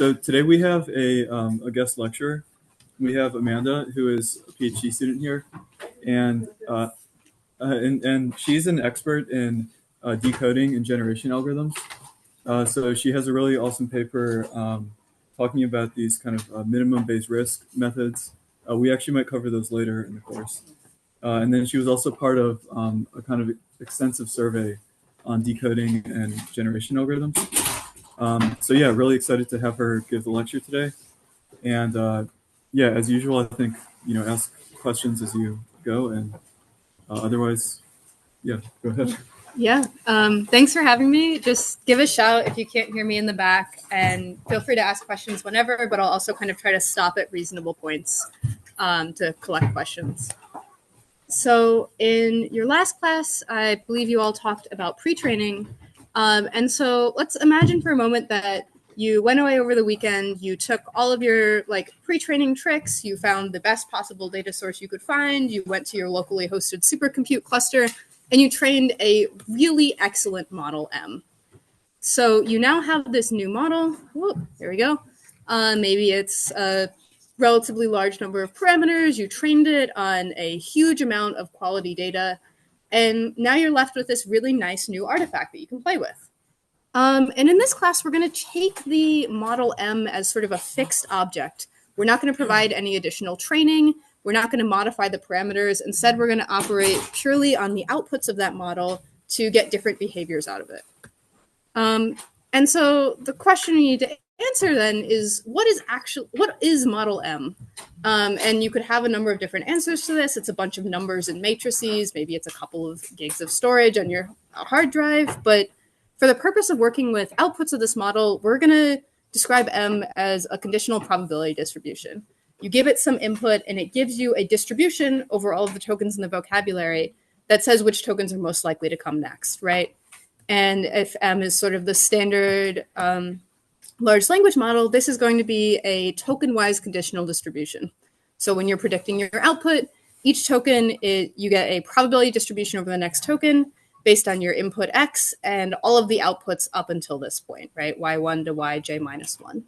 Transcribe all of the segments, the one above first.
So today we have a guest lecturer. We have Amanda, who is a PhD student here, and she's an expert in decoding and generation algorithms. So she has a really awesome paper talking about these kind of minimum-based risk methods. We actually might cover those later in the course. And then she was also part of a kind of extensive survey on decoding and generation algorithms. So yeah, really excited to have her give the lecture today. And yeah, as usual, I think, ask questions as you go, and otherwise, yeah, go ahead. Yeah, thanks for having me. Just give a shout if you can't hear me in the back, and feel free to ask questions whenever, but I'll also kind of try to stop at reasonable points to collect questions. So in your last class, I believe you all talked about pre-training. And so let's imagine for a moment that you went away over the weekend, you took all of your pre-training tricks, you found the best possible data source you could find, you went to your locally hosted supercompute cluster, and you trained a really excellent model M. So you now have this new model. Whoop, there we go. Maybe it's a relatively large number of parameters. You trained it on a huge amount of quality data. And now you're left with this really nice new artifact that you can play with. And in this class, we're going to take the model M as sort of a fixed object. We're not going to provide any additional training. We're not going to modify the parameters. Instead, we're going to operate purely on the outputs of that model to get different behaviors out of it. And so the question you need to answer then is, what is model M? And you could have a number of different answers to this. It's a bunch of numbers and matrices. Maybe it's a couple of gigs of storage on your hard drive. But for the purpose of working with outputs of this model, we're going to describe M as a conditional probability distribution. You give it some input, and it gives you a distribution over all of the tokens in the vocabulary that says which tokens are most likely to come next, right? And if M is sort of the standard large language model, this is going to be a token-wise conditional distribution. So when you're predicting your output, each token, you get a probability distribution over the next token based on your input X and all of the outputs up until this point, right? Y1 to Yj minus 1.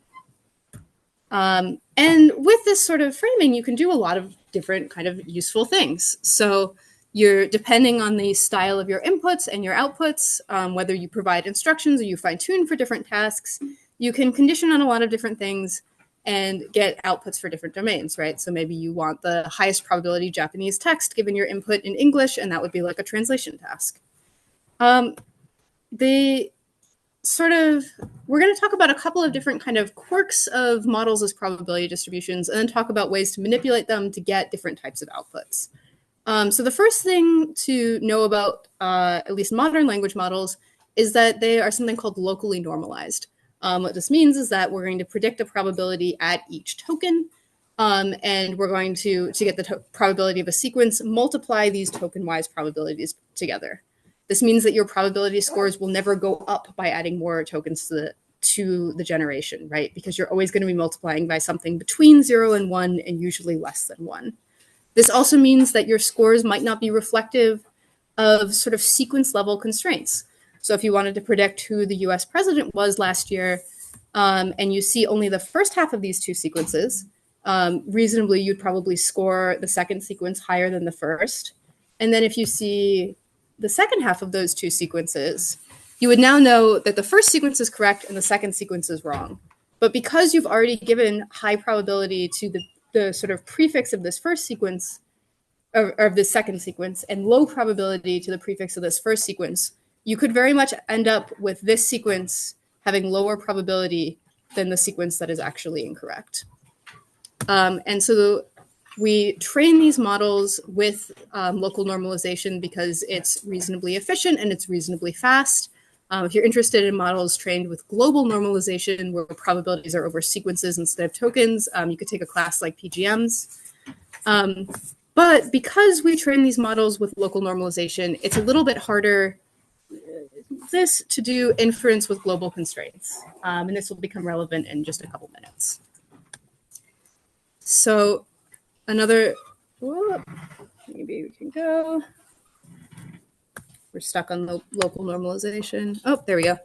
And with this sort of framing, you can do a lot of different kind of useful things. So you're depending on the style of your inputs and your outputs, whether you provide instructions or you fine tune for different tasks, you can condition on a lot of different things and get outputs for different domains, right? So maybe you want the highest probability Japanese text given your input in English, and that would be like a translation task. We're going to talk about a couple of different kind of quirks of models as probability distributions, and then talk about ways to manipulate them to get different types of outputs. So the first thing to know about at least modern language models is that they are something called locally normalized. What this means is that we're going to predict a probability at each token, and we're going to get the probability of a sequence, multiply these token-wise probabilities together. This means that your probability scores will never go up by adding more tokens to the generation, right? Because you're always going to be multiplying by something between 0 and 1 and usually less than 1. This also means that your scores might not be reflective of sort of sequence level constraints. So if you wanted to predict who the US president was last year, and you see only the first half of these two sequences, reasonably, you'd probably score the second sequence higher than the first. And then if you see the second half of those two sequences, you would now know that the first sequence is correct and the second sequence is wrong. But because you've already given high probability to the sort of prefix of this first sequence, or of this second sequence, and low probability to the prefix of this first sequence, you could very much end up with this sequence having lower probability than the sequence that is actually incorrect. And so we train these models with local normalization because it's reasonably efficient and it's reasonably fast. If you're interested in models trained with global normalization, where probabilities are over sequences instead of tokens, you could take a class like PGMs. But because we train these models with local normalization, it's a little bit harder to do inference with global constraints. And this will become relevant in just a couple minutes. So maybe we can go. We're stuck on the local normalization. Oh, there we go.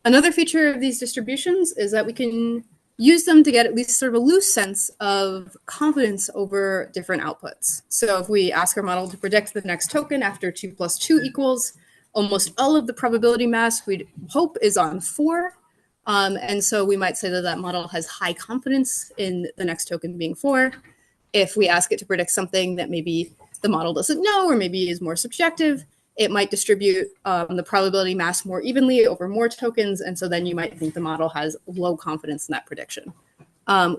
Another feature of these distributions is that we can use them to get at least sort of a loose sense of confidence over different outputs. So if we ask our model to predict the next token after 2 plus 2 equals, almost all of the probability mass we'd hope is on 4. And so we might say that that model has high confidence in the next token being 4. If we ask it to predict something that maybe the model doesn't know or maybe is more subjective, it might distribute the probability mass more evenly over more tokens. And so then you might think the model has low confidence in that prediction.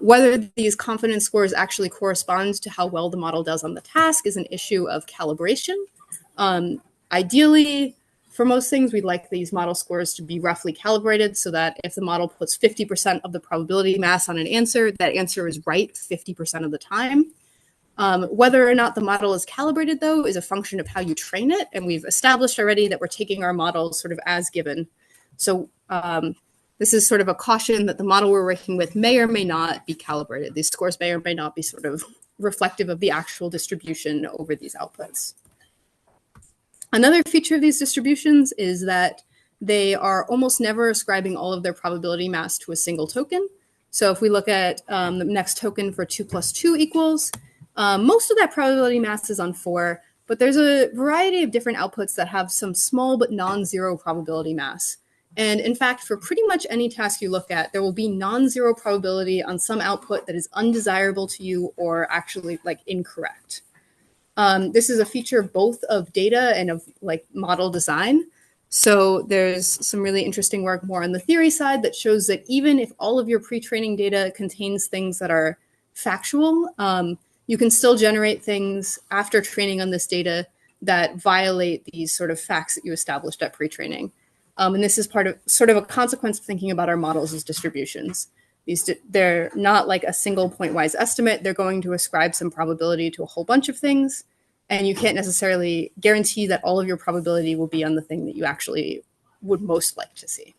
Whether these confidence scores actually correspond to how well the model does on the task is an issue of calibration. Ideally, for most things, we'd like these model scores to be roughly calibrated so that if the model puts 50% of the probability mass on an answer, that answer is right 50% of the time. Whether or not the model is calibrated, though, is a function of how you train it. And we've established already that we're taking our models sort of as given. So this is sort of a caution that the model we're working with may or may not be calibrated. These scores may or may not be sort of reflective of the actual distribution over these outputs. Another feature of these distributions is that they are almost never ascribing all of their probability mass to a single token. So if we look at the next token for 2 plus 2 equals, most of that probability mass is on 4, but there's a variety of different outputs that have some small but non-zero probability mass. And in fact, for pretty much any task you look at, there will be non-zero probability on some output that is undesirable to you or actually like incorrect. This is a feature both of data and of like model design. So there's some really interesting work more on the theory side that shows that even if all of your pre-training data contains things that are factual, you can still generate things after training on this data that violate these sort of facts that you established at pre-training. And this is part of sort of a consequence of thinking about our models as distributions. They're not like a single point-wise estimate. They're going to ascribe some probability to a whole bunch of things. And you can't necessarily guarantee that all of your probability will be on the thing that you actually would most like to see.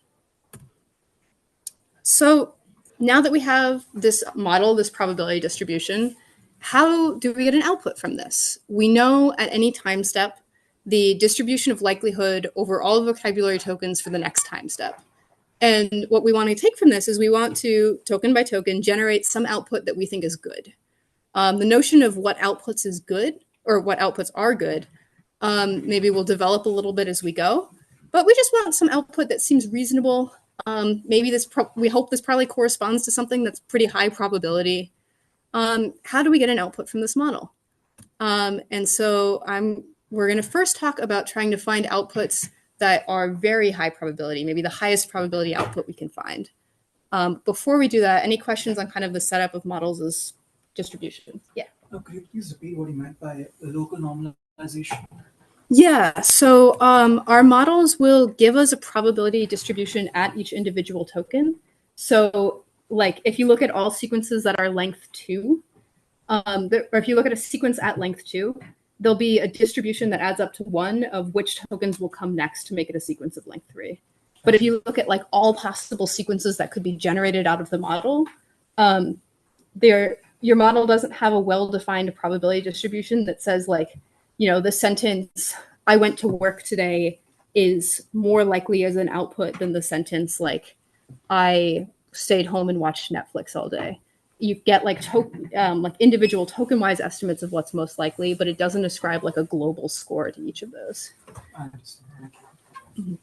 So now that we have this model, this probability distribution, how do we get an output from this? We know at any time step the distribution of likelihood over all vocabulary tokens for the next time step. And what we want to take from this is we want to, token by token, generate some output that we think is good. The notion of what outputs is good or what outputs are good, maybe we'll develop a little bit as we go, but we just want some output that seems reasonable. Maybe we hope this probably corresponds to something that's pretty high probability. How do we get an output from this model? And so we're going to first talk about trying to find outputs that are very high probability, maybe the highest probability output we can find. Before we do that, any questions on kind of the setup of models as distributions? Yeah. Could you please repeat what you meant by local normalization? Yeah, so our models will give us a probability distribution at each individual token. So like if you look at all sequences that are length 2, or if you look at a sequence at length 2, there'll be a distribution that adds up to 1 of which tokens will come next to make it a sequence of length 3. But if you look at like all possible sequences that could be generated out of the model, your model doesn't have a well-defined probability distribution that says like, you know, the sentence, I went to work today is more likely as an output than the sentence like, I stayed home and watched Netflix all day. You get like individual token-wise estimates of what's most likely, but it doesn't ascribe like a global score to each of those. I understand. Mm-hmm.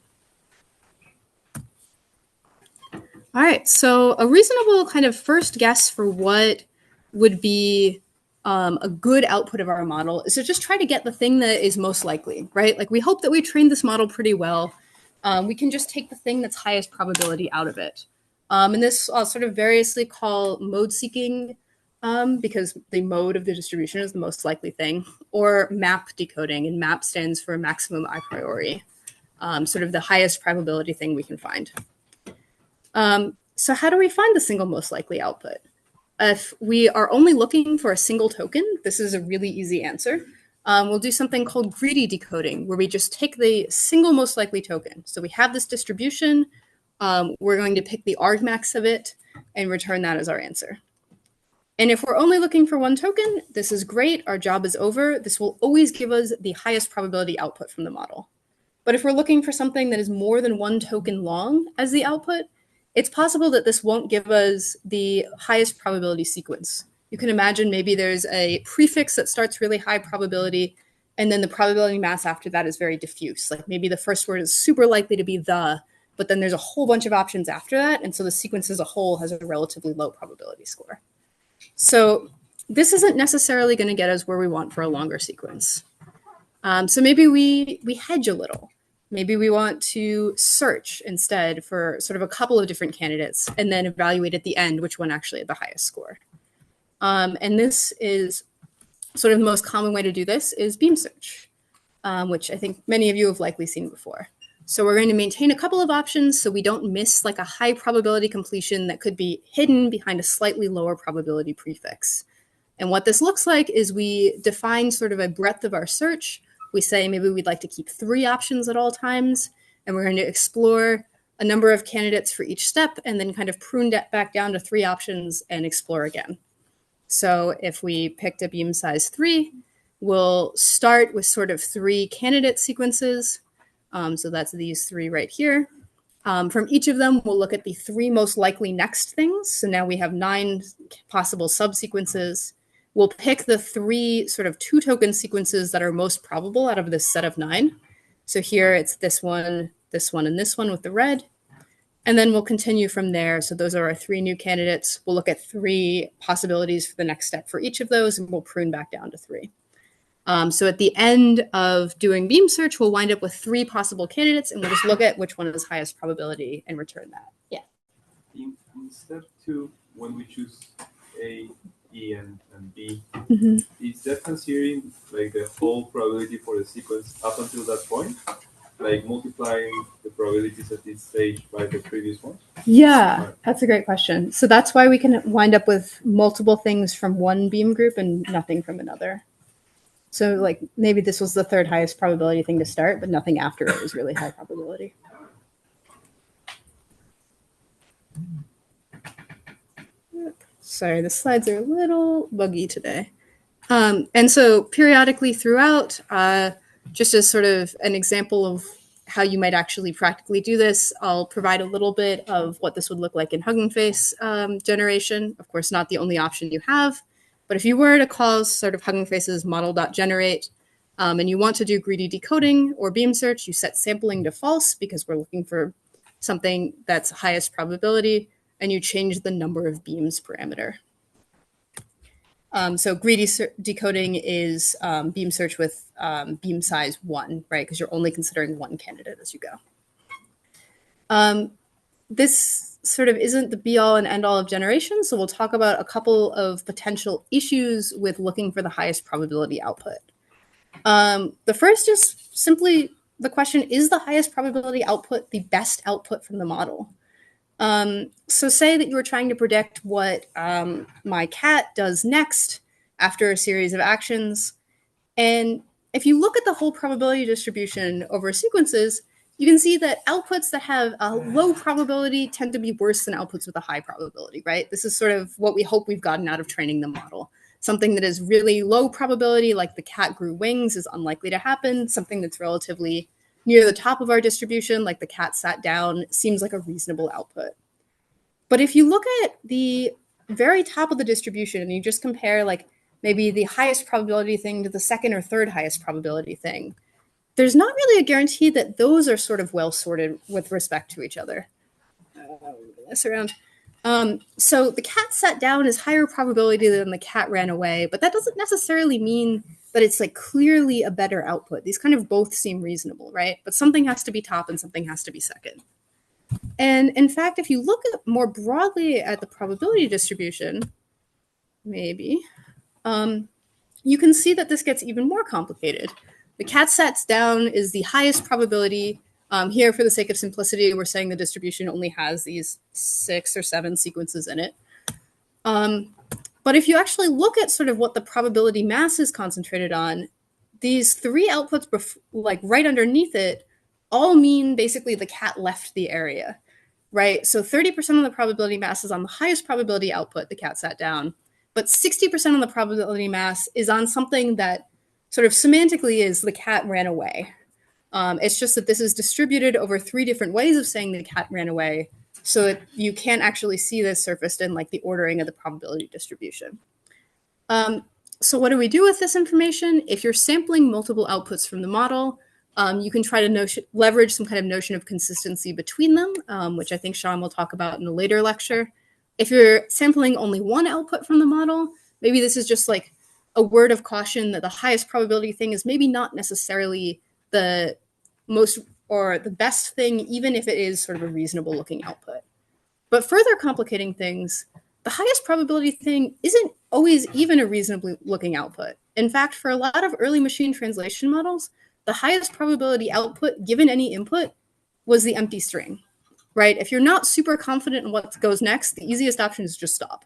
All right, so a reasonable kind of first guess for what would be a good output of our model is to just try to get the thing that is most likely, right? Like we hope that we trained this model pretty well. We can just take the thing that's highest probability out of it. And this I'll sort of variously call mode seeking because the mode of the distribution is the most likely thing, or map decoding, and map stands for maximum a priori, sort of the highest probability thing we can find. So how do we find the single most likely output? If we are only looking for a single token, this is a really easy answer. We'll do something called greedy decoding, where we just take the single most likely token. So we have this distribution. We're going to pick the argmax of it and return that as our answer. And if we're only looking for one token, this is great. Our job is over. This will always give us the highest probability output from the model. But if we're looking for something that is more than one token long as the output, it's possible that this won't give us the highest probability sequence. You can imagine maybe there's a prefix that starts really high probability, and then the probability mass after that is very diffuse. Like maybe the first word is super likely to be the, but then there's a whole bunch of options after that. And so the sequence as a whole has a relatively low probability score. So this isn't necessarily going to get us where we want for a longer sequence. So maybe we hedge a little. Maybe we want to search instead for sort of a couple of different candidates and then evaluate at the end which one actually had the highest score. And this is sort of the most common way to do this is beam search, which I think many of you have likely seen before. So we're going to maintain a couple of options so we don't miss like a high probability completion that could be hidden behind a slightly lower probability prefix. And what this looks like is we define sort of a breadth of our search. We say maybe we'd like to keep 3 options at all times, and we're going to explore a number of candidates for each step and then kind of prune that back down to 3 options and explore again. So if we picked a beam size 3, we'll start with sort of 3 candidate sequences. So that's these 3 right here. From each of them, we'll look at the 3 most likely next things. So now we have 9 possible subsequences. We'll pick the 3 sort of 2-token sequences that are most probable out of this set of 9. So here it's this one, and this one with the red. And then we'll continue from there. So those are our 3 new candidates. We'll look at 3 possibilities for the next step for each of those, and we'll prune back down to 3. So at the end of doing beam search, we'll wind up with 3 possible candidates, and we'll just look at which one is highest probability and return that. Yeah. In step 2, when we choose A, E, and B, is that considering like the whole probability for the sequence up until that point? Like multiplying the probabilities at this stage by the previous one? Yeah, that's a great question. So that's why we can wind up with multiple things from one beam group and nothing from another. So like maybe this was the 3rd highest probability thing to start, but nothing after it was really high probability. Sorry, the slides are a little buggy today. And so periodically throughout, just as sort of an example of how you might actually practically do this, I'll provide a little bit of what this would look like in Hugging Face generation. Of course, not the only option you have, but if you were to call sort of Hugging Face's model.generate and you want to do greedy decoding or beam search, you set sampling to false because we're looking for something that's highest probability, and you change the number of beams parameter. So greedy decoding is beam search with beam size 1, right? Because you're only considering 1 candidate as you go. This sort of isn't the be-all and end-all of generation, so we'll talk about a couple of potential issues with looking for the highest probability output. The first is simply the question, is the highest probability output the best output from the model? So say that you were trying to predict what my cat does next after a series of actions. And if you look at the whole probability distribution over sequences, you can see that outputs that have a low probability tend to be worse than outputs with a high probability, right? This is sort of what we hope we've gotten out of training the model. Something that is really low probability, like the cat grew wings, is unlikely to happen. Something that's relatively near the top of our distribution, like the cat sat down, seems like a reasonable output. But if you look at the very top of the distribution and you just compare like maybe the highest probability thing to the 2nd or 3rd highest probability thing, there's not really a guarantee that those are sort of well sorted with respect to each other. Mess around. So the cat sat down is higher probability than the cat ran away, but that doesn't necessarily mean that it's like clearly a better output. These kind of both seem reasonable, right? But something has to be top and something has to be second. And in fact, if you look at more broadly at the probability distribution, maybe, you can see that this gets even more complicated. The cat sats down is the highest probability. Here, for the sake of simplicity, we're saying the distribution only has these 6 or 7 sequences in it. But if you actually look at sort of what the probability mass is concentrated on, these 3 outputs like right underneath it all mean basically the cat left the area, right? So 30% of the probability mass is on the highest probability output, the cat sat down, but 60% of the probability mass is on something that sort of semantically is the cat ran away. It's just that this is distributed over 3 different ways of saying the cat ran away, so that you can't actually see this surfaced in like the ordering of the probability distribution. So what do we do with this information? If you're sampling multiple outputs from the model, you can try to leverage some kind of notion of consistency between them, which I think Sean will talk about in a later lecture. If you're sampling only one output from the model, maybe this is just like a word of caution that the highest probability thing is maybe not necessarily the most or the best thing, even if it is sort of a reasonable looking output. But further complicating things, the highest probability thing isn't always even a reasonably looking output. In fact, for a lot of early machine translation models, the highest probability output given any input was the empty string, right? If you're not super confident in what goes next, the easiest option is just stop.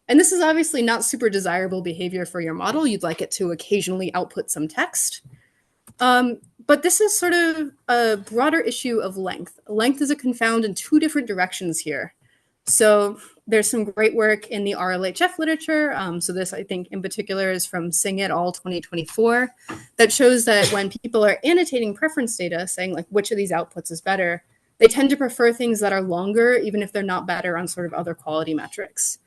And this is obviously not super desirable behavior for your model. You'd like it to occasionally output some text. But this is sort of a broader issue of length. Length is a confound in 2 different directions here. So there's some great work in the RLHF literature. So this, I think, in particular is from Singh et al. 2024, that shows that when people are annotating preference data, saying like which of these outputs is better, they tend to prefer things that are longer, even if they're not better on sort of other quality metrics.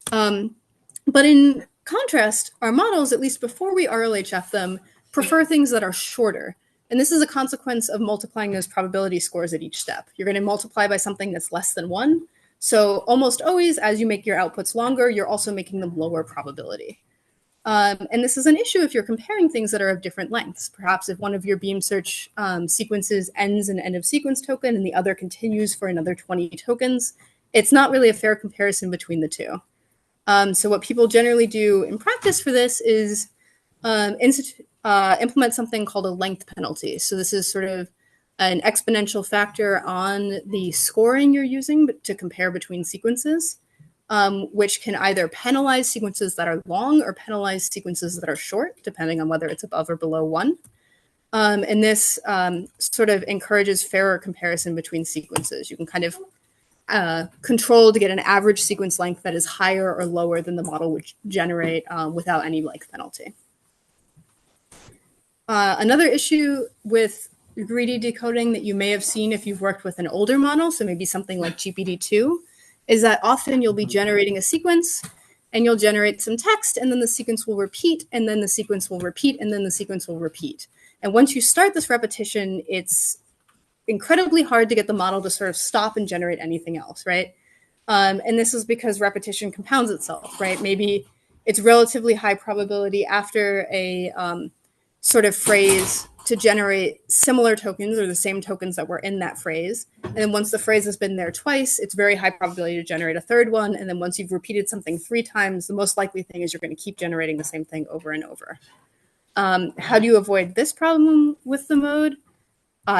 But in contrast, our models, at least before we RLHF them, prefer things that are shorter. And this is a consequence of multiplying those probability scores at each step. You're going to multiply by something that's less than 1. So almost always, as you make your outputs longer, you're also making them lower probability. And this is an issue if you're comparing things that are of different lengths. Perhaps if one of your beam search sequences ends in an end of sequence token and the other continues for another 20 tokens, it's not really a fair comparison between the two. So what people generally do in practice for this is implement something called a length penalty. So this is sort of an exponential factor on the scoring you're using to compare between sequences, which can either penalize sequences that are long or penalize sequences that are short, depending on whether it's above or below 1. And this sort of encourages fairer comparison between sequences. You can kind of control to get an average sequence length that is higher or lower than the model would generate without any length penalty. Another issue with greedy decoding that you may have seen if you've worked with an older model, so maybe something like GPT-2, is that often you'll be generating a sequence and you'll generate some text and then the sequence will repeat and then the sequence will repeat and then the sequence will repeat. And once you start this repetition, it's incredibly hard to get the model to sort of stop and generate anything else, right? And this is because repetition compounds itself, right? Maybe it's relatively high probability after a sort of phrase to generate similar tokens or the same tokens that were in that phrase. And then once the phrase has been there twice, it's very high probability to generate a third one. And then once you've repeated something 3 times, the most likely thing is you're going to keep generating the same thing over and over. How do you avoid this problem with the mode?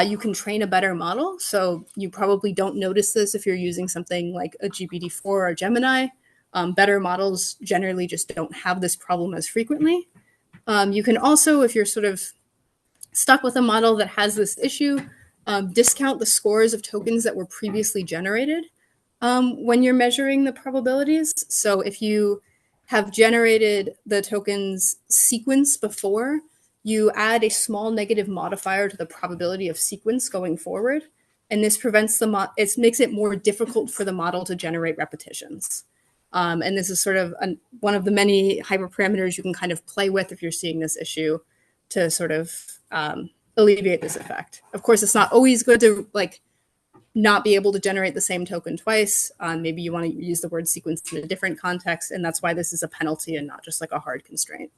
You can train a better model. So you probably don't notice this if you're using something like a GPT-4 or Gemini. Better models generally just don't have this problem as frequently. You can also, if you're sort of stuck with a model that has this issue, discount the scores of tokens that were previously generated when you're measuring the probabilities. So if you have generated the tokens sequence before, you add a small negative modifier to the probability of sequence going forward. And this prevents it makes it more difficult for the model to generate repetitions. And this is sort of one of the many hyperparameters you can kind of play with if you're seeing this issue to sort of alleviate this effect. Of course, it's not always good to like not be able to generate the same token twice. Maybe you want to use the word sequence in a different context, and that's why this is a penalty and not just like a hard constraint.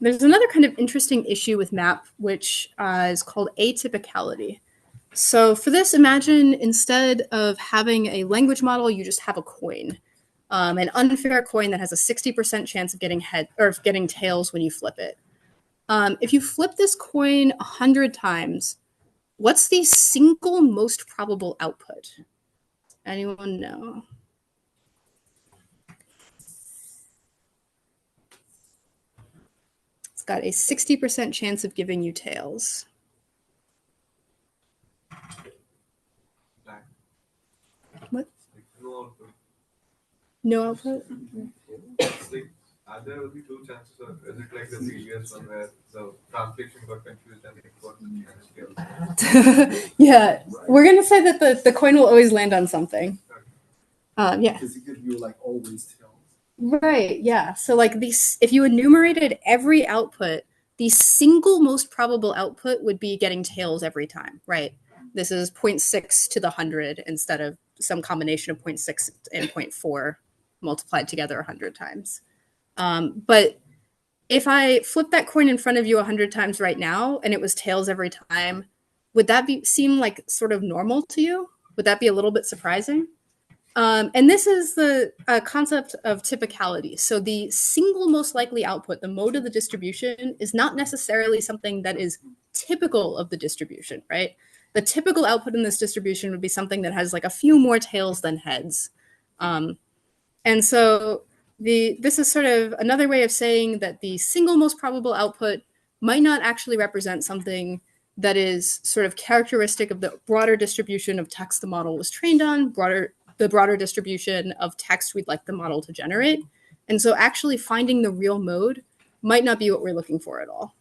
There's another kind of interesting issue with MAP, which is called atypicality. So for this, imagine instead of having a language model, you just have a coin, an unfair coin that has a 60% chance of getting getting tails when you flip it. If you flip this coin 100 times, what's the single most probable output? Anyone know? It's got a 60% chance of giving you tails. What? No output? Are there only two chances, or is it like the previous one where the translation got confused and it got scaled? Yeah, we're gonna say that the coin will always land on something. Yeah. Does it give you like always tails? Right, yeah. So like these, if you enumerated every output, the single most probable output would be getting tails every time, right? This is 0.6 to the 100 instead of some combination of 0.6 and 0.4 multiplied together 100 times. But if I flip that coin in front of you 100 times right now and it was tails every time, would that seem like sort of normal to you? Would that be a little bit surprising? And this is the concept of typicality. So the single most likely output, the mode of the distribution, is not necessarily something that is typical of the distribution, right? The typical output in this distribution would be something that has like a few more tails than heads. And so this is sort of another way of saying that the single most probable output might not actually represent something that is sort of characteristic of the broader distribution of text the model was trained on, the broader distribution of text we'd like the model to generate. And so actually finding the real mode might not be what we're looking for at all.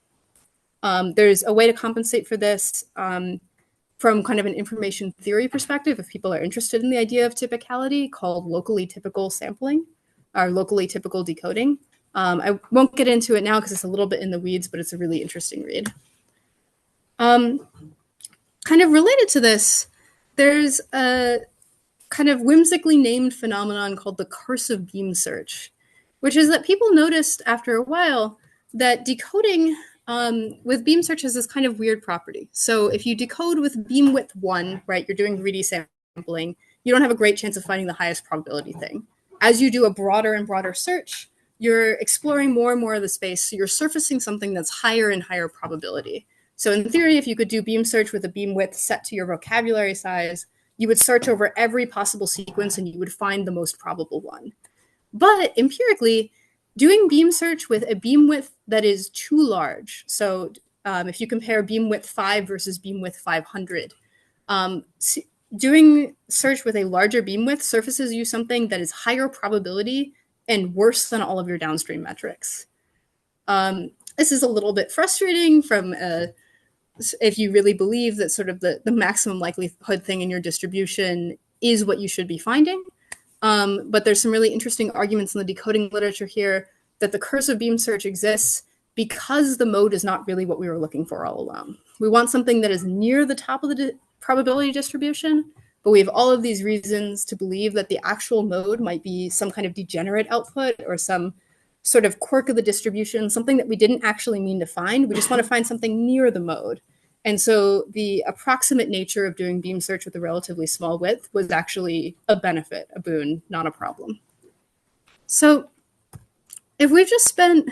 There's a way to compensate for this from kind of an information theory perspective, if people are interested in the idea of typicality, called locally typical sampling or locally typical decoding. I won't get into it now because it's a little bit in the weeds, but it's a really interesting read. Kind of related to this, there's a kind of whimsically named phenomenon called the curse of beam search, which is that people noticed after a while that decoding with beam search has this kind of weird property. So if you decode with beam width 1, right, you're doing greedy sampling, you don't have a great chance of finding the highest probability thing. As you do a broader and broader search, you're exploring more and more of the space, so you're surfacing something that's higher and higher probability. So in theory, if you could do beam search with a beam width set to your vocabulary size, you would search over every possible sequence and you would find the most probable one. But empirically, doing beam search with a beam width that is too large, so if you compare beam width 5 versus beam width 500, doing search with a larger beam width surfaces you something that is higher probability and worse than all of your downstream metrics. This is a little bit frustrating from if you really believe that sort of the maximum likelihood thing in your distribution is what you should be finding. But there's some really interesting arguments in the decoding literature here that the curse of beam search exists because the mode is not really what we were looking for all along. We want something that is near the top of the probability distribution, but we have all of these reasons to believe that the actual mode might be some kind of degenerate output or some sort of quirk of the distribution, something that we didn't actually mean to find. We just want to find something near the mode. And so the approximate nature of doing beam search with a relatively small width was actually a benefit, a boon, not a problem. So if we've just spent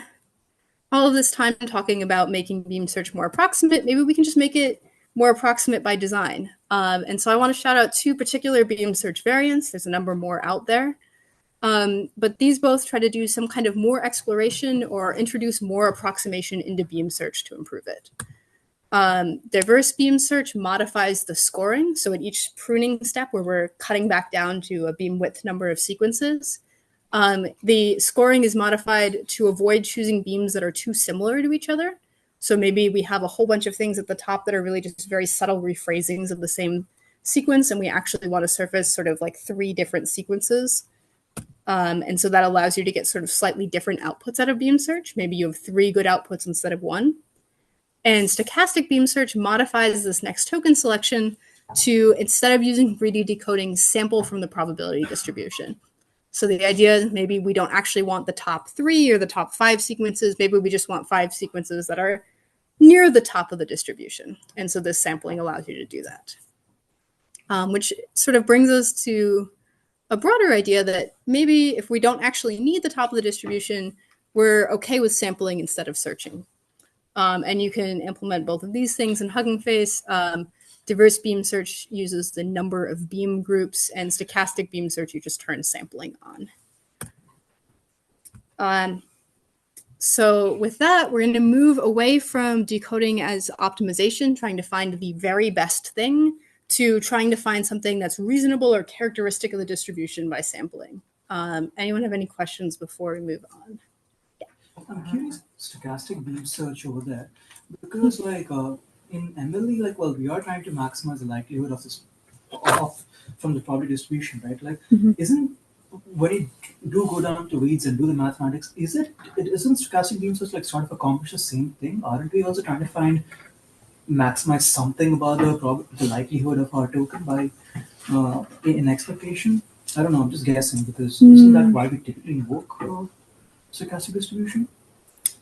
all of this time talking about making beam search more approximate, maybe we can just make it more approximate by design. And so I want to shout out 2 particular beam search variants. There's a number more out there. But these both try to do some kind of more exploration or introduce more approximation into beam search to improve it. Diverse beam search modifies the scoring. So at each pruning step where we're cutting back down to a beam width number of sequences, the scoring is modified to avoid choosing beams that are too similar to each other. So maybe we have a whole bunch of things at the top that are really just very subtle rephrasings of the same sequence, and we actually want to surface sort of like 3 different sequences. And so that allows you to get sort of slightly different outputs out of beam search. Maybe you have 3 good outputs instead of 1. And stochastic beam search modifies this next token selection to, instead of using greedy decoding, sample from the probability distribution. So the idea is maybe we don't actually want the top 3 or the top 5 sequences. Maybe we just want 5 sequences that are near the top of the distribution. And so this sampling allows you to do that. Which sort of brings us to a broader idea that maybe if we don't actually need the top of the distribution, we're okay with sampling instead of searching. And you can implement both of these things in Hugging Face. Diverse beam search uses the number of beam groups, and stochastic beam search, you just turn sampling on. So with that, we're going to move away from decoding as optimization, trying to find the very best thing, to trying to find something that's reasonable or characteristic of the distribution by sampling. Anyone have any questions before we move on? I'm curious, stochastic beam search over there, because like in MLE, like we are trying to maximize the likelihood of this from the probability distribution, right? Like, isn't when you do go down to weeds and do the mathematics, isn't stochastic beam search like sort of accomplish the same thing? Aren't we also trying to maximize something about the likelihood of our token by in expectation? I don't know. I'm just guessing because isn't that why we typically invoke stochastic distribution?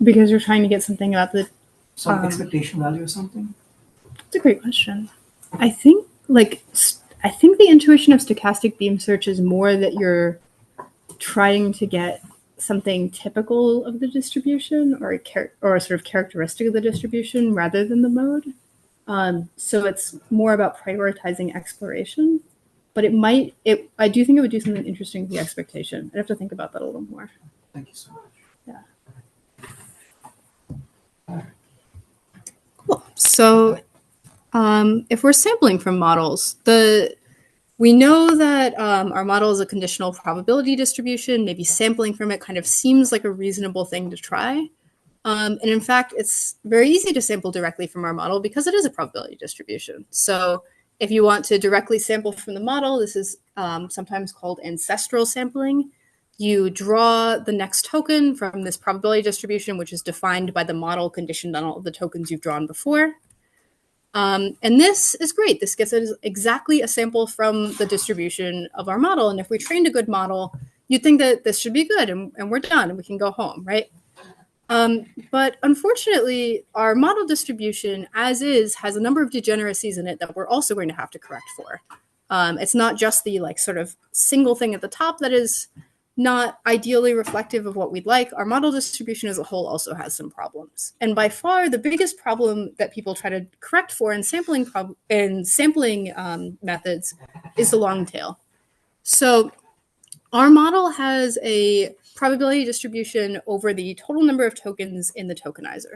Because you're trying to get something about Some expectation value or something? That's a great question. I think the intuition of stochastic beam search is more that you're trying to get something typical of the distribution or sort of characteristic of the distribution rather than the mode. So it's more about prioritizing exploration, but I do think it would do something interesting with the expectation. I'd have to think about that a little more. Thank you so much. Yeah. Cool. So if we're sampling from models, we know that our model is a conditional probability distribution. Maybe sampling from it kind of seems like a reasonable thing to try. And in fact, it's very easy to sample directly from our model because it is a probability distribution. So if you want to directly sample from the model, this is sometimes called ancestral sampling. You draw the next token from this probability distribution, which is defined by the model conditioned on all of the tokens you've drawn before. And this is great. This gets us exactly a sample from the distribution of our model. And if we trained a good model, you'd think that this should be good and we're done and we can go home, right? But unfortunately, our model distribution, as is, has a number of degeneracies in it that we're also going to have to correct for. It's not just the sort of single thing at the top that is not ideally reflective of what we'd like. Our model distribution as a whole also has some problems. And by far, the biggest problem that people try to correct for in sampling methods is the long tail. So our model has a probability distribution over the total number of tokens in the tokenizer.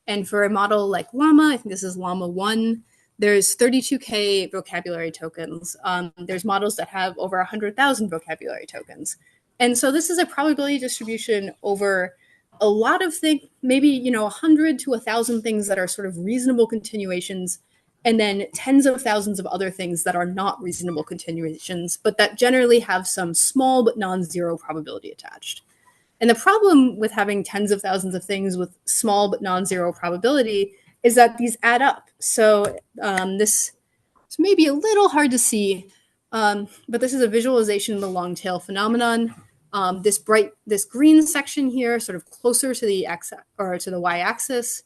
And for a model like Llama, I think this is Llama 1, there's 32K vocabulary tokens. There's models that have over 100,000 vocabulary tokens. And so this is a probability distribution over a lot of things, maybe 100 to 1,000 things that are sort of reasonable continuations, and then tens of thousands of other things that are not reasonable continuations, but that generally have some small but non-zero probability attached. And the problem with having tens of thousands of things with small but non-zero probability is that these add up. So this is maybe a little hard to see, but this is a visualization of the long tail phenomenon. This green section here, sort of closer to the x or to the y-axis,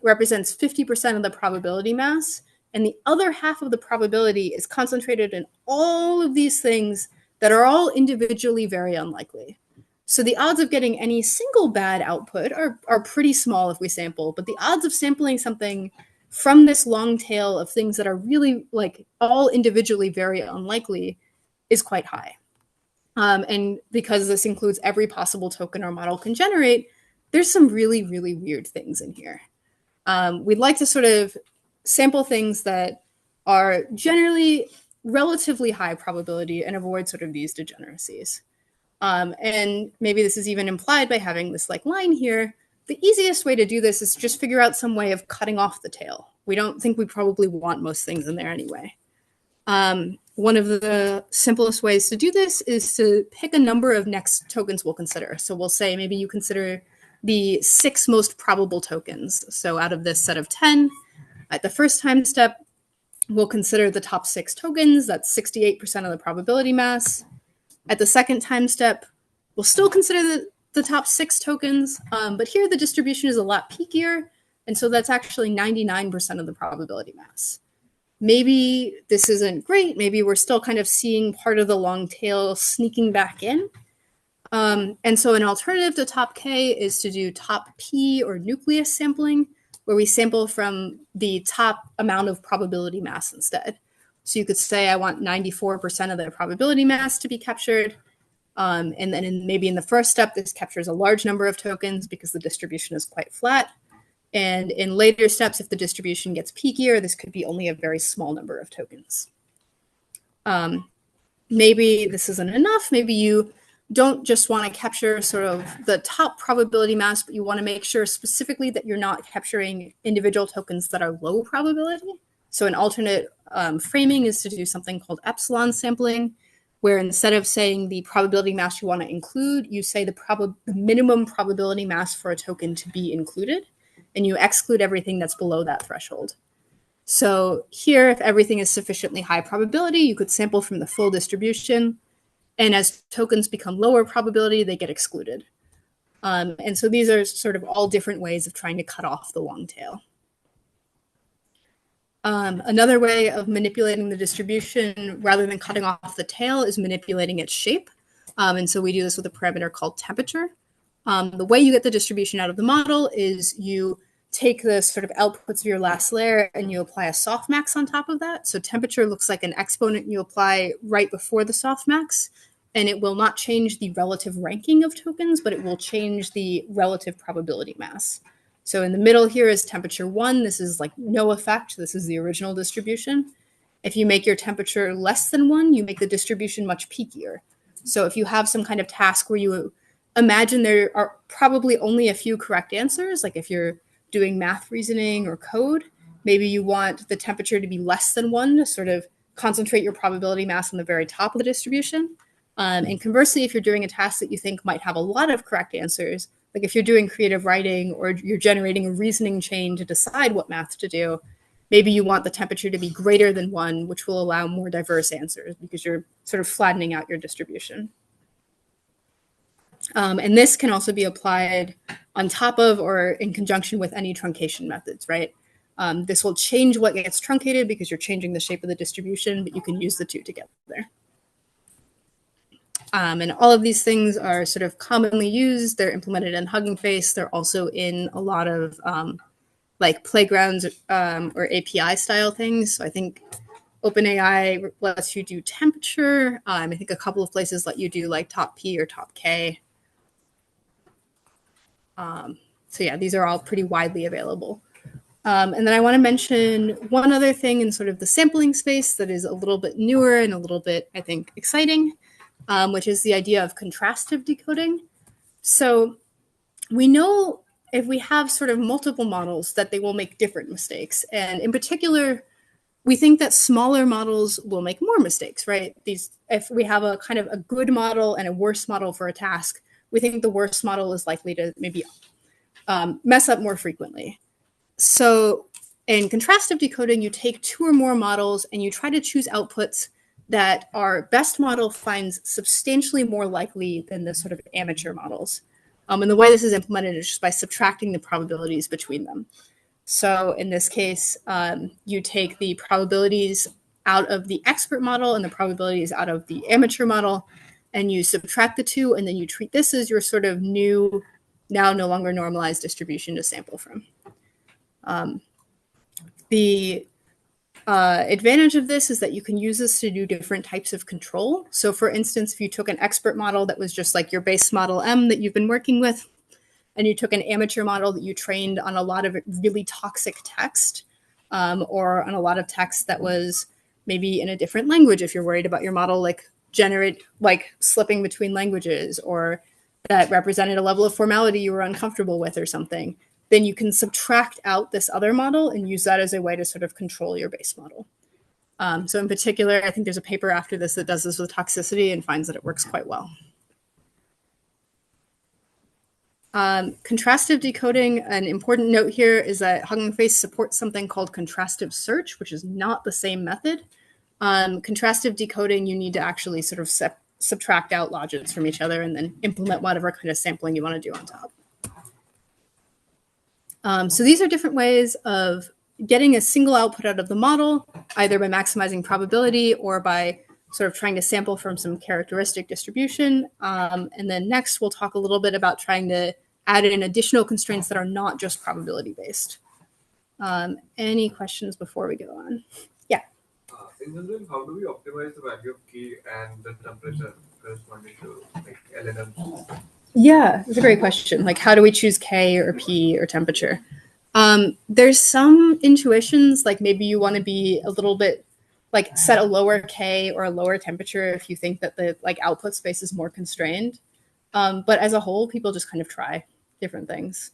represents 50% of the probability mass, and the other half of the probability is concentrated in all of these things that are all individually very unlikely. So the odds of getting any single bad output are pretty small if we sample, but the odds of sampling something from this long tail of things that are really all individually very unlikely is quite high. And because this includes every possible token our model can generate, there's some really, really weird things in here. We'd like to sort of sample things that are generally relatively high probability and avoid sort of these degeneracies. And maybe this is even implied by having this line here. The easiest way to do this is just figure out some way of cutting off the tail. We don't think we probably want most things in there anyway. One of the simplest ways to do this is to pick a number of next tokens we'll consider. So we'll say maybe you consider the 6 most probable tokens. So out of this set of 10, at the first time step, we'll consider the top 6 tokens. That's 68% of the probability mass. At the second time step, we'll still consider the top 6 tokens, but here the distribution is a lot peakier, and so that's actually 99% of the probability mass. Maybe this isn't great. Maybe we're still kind of seeing part of the long tail sneaking back in. And so an alternative to top K is to do top P or nucleus sampling, where we sample from the top amount of probability mass instead. So you could say I want 94% of the probability mass to be captured. And then maybe in the first step, this captures a large number of tokens because the distribution is quite flat. And in later steps, if the distribution gets peakier, this could be only a very small number of tokens. Maybe this isn't enough. Maybe you don't just want to capture sort of the top probability mass, but you want to make sure specifically that you're not capturing individual tokens that are low probability. So an alternate framing is to do something called epsilon sampling, where instead of saying the probability mass you want to include, you say the minimum probability mass for a token to be included, and you exclude everything that's below that threshold. So here, if everything is sufficiently high probability, you could sample from the full distribution, and as tokens become lower probability, they get excluded. And so these are sort of all different ways of trying to cut off the long tail. Another way of manipulating the distribution rather than cutting off the tail is manipulating its shape. And so we do this with a parameter called temperature. The way you get the distribution out of the model is you take the sort of outputs of your last layer and you apply a softmax on top of that. So temperature looks like an exponent you apply right before the softmax, and it will not change the relative ranking of tokens, but it will change the relative probability mass. So in the middle here is temperature 1. This is like no effect. This is the original distribution. If you make your temperature less than 1, you make the distribution much peakier. So if you have some kind of task where you imagine there are probably only a few correct answers, like if you're doing math reasoning or code, maybe you want the temperature to be less than 1 to sort of concentrate your probability mass on the very top of the distribution. And conversely, if you're doing a task that you think might have a lot of correct answers, like if you're doing creative writing or you're generating a reasoning chain to decide what math to do, maybe you want the temperature to be greater than 1, which will allow more diverse answers because you're sort of flattening out your distribution. And this can also be applied on top of or in conjunction with any truncation methods, right? This will change what gets truncated because you're changing the shape of the distribution, but you can use the two together. And all of these things are sort of commonly used. They're implemented in Hugging Face. They're also in a lot of like playgrounds or API style things. So I think OpenAI lets you do temperature. I think a couple of places let you do like top P or top K. So yeah, these are all pretty widely available. And then I want to mention one other thing in sort of the sampling space that is a little bit newer and a little bit, I think, exciting, which is the idea of contrastive decoding. So we know if we have sort of multiple models that they will make different mistakes. And in particular, we think that smaller models will make more mistakes, right? If we have a kind of a good model and a worse model for a task, we think the worst model is likely to maybe mess up more frequently. So in contrastive decoding, you take 2 or more models and you try to choose outputs that our best model finds substantially more likely than the sort of amateur models. And the way this is implemented is just by subtracting the probabilities between them. So in this case, you take the probabilities out of the expert model and the probabilities out of the amateur model, and you subtract the 2, and then you treat this as your sort of new, now no longer normalized distribution to sample from. The advantage of this is that you can use this to do different types of control. So for instance, if you took an expert model that was just like your base model M that you've been working with, and you took an amateur model that you trained on a lot of really toxic text, or on a lot of text that was maybe in a different language, if you're worried about your model like slipping between languages, or that represented a level of formality you were uncomfortable with or something, then you can subtract out this other model and use that as a way to sort of control your base model. So in particular, I think there's a paper after this that does this with toxicity and finds that it works quite well. Contrastive decoding, an important note here is that Hugging Face supports something called contrastive search, which is not the same method. Contrastive decoding, you need to actually sort of subtract out logits from each other and then implement whatever kind of sampling you want to do on top. So these are different ways of getting a single output out of the model, either by maximizing probability or by sort of trying to sample from some characteristic distribution. And then next, we'll talk a little bit about trying to add in additional constraints that are not just probability-based. Any questions before we go on? Yeah. In general, how do we optimize the value of K and the temperature corresponding to like LNM? Yeah, that's a great question. Like, how do we choose K or P or temperature? There's some intuitions, like maybe you want to be a little bit like set a lower K or a lower temperature if you think that the like output space is more constrained. But as a whole, people just kind of try different things.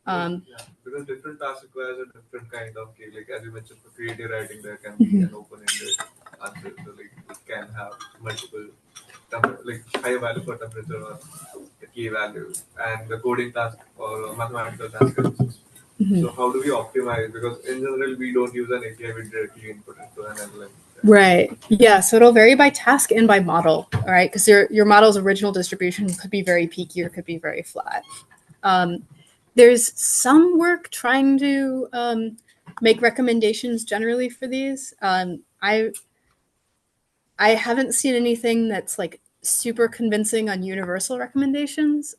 Yeah, because different tasks requires a different kind of key. Like as you mentioned, for creative writing, there can be an open-ended answer. So like it can have multiple, like high value for temperature or the key value, and the coding task or mathematical task. So how do we optimize? Because in general, we don't use an API, we directly input into an LLM. Right. Yeah. So it'll vary by task and by model. All right. Because your model's original distribution could be very peaky or could be very flat. There's some work trying to make recommendations generally for these. I haven't seen anything that's like super convincing on universal recommendations.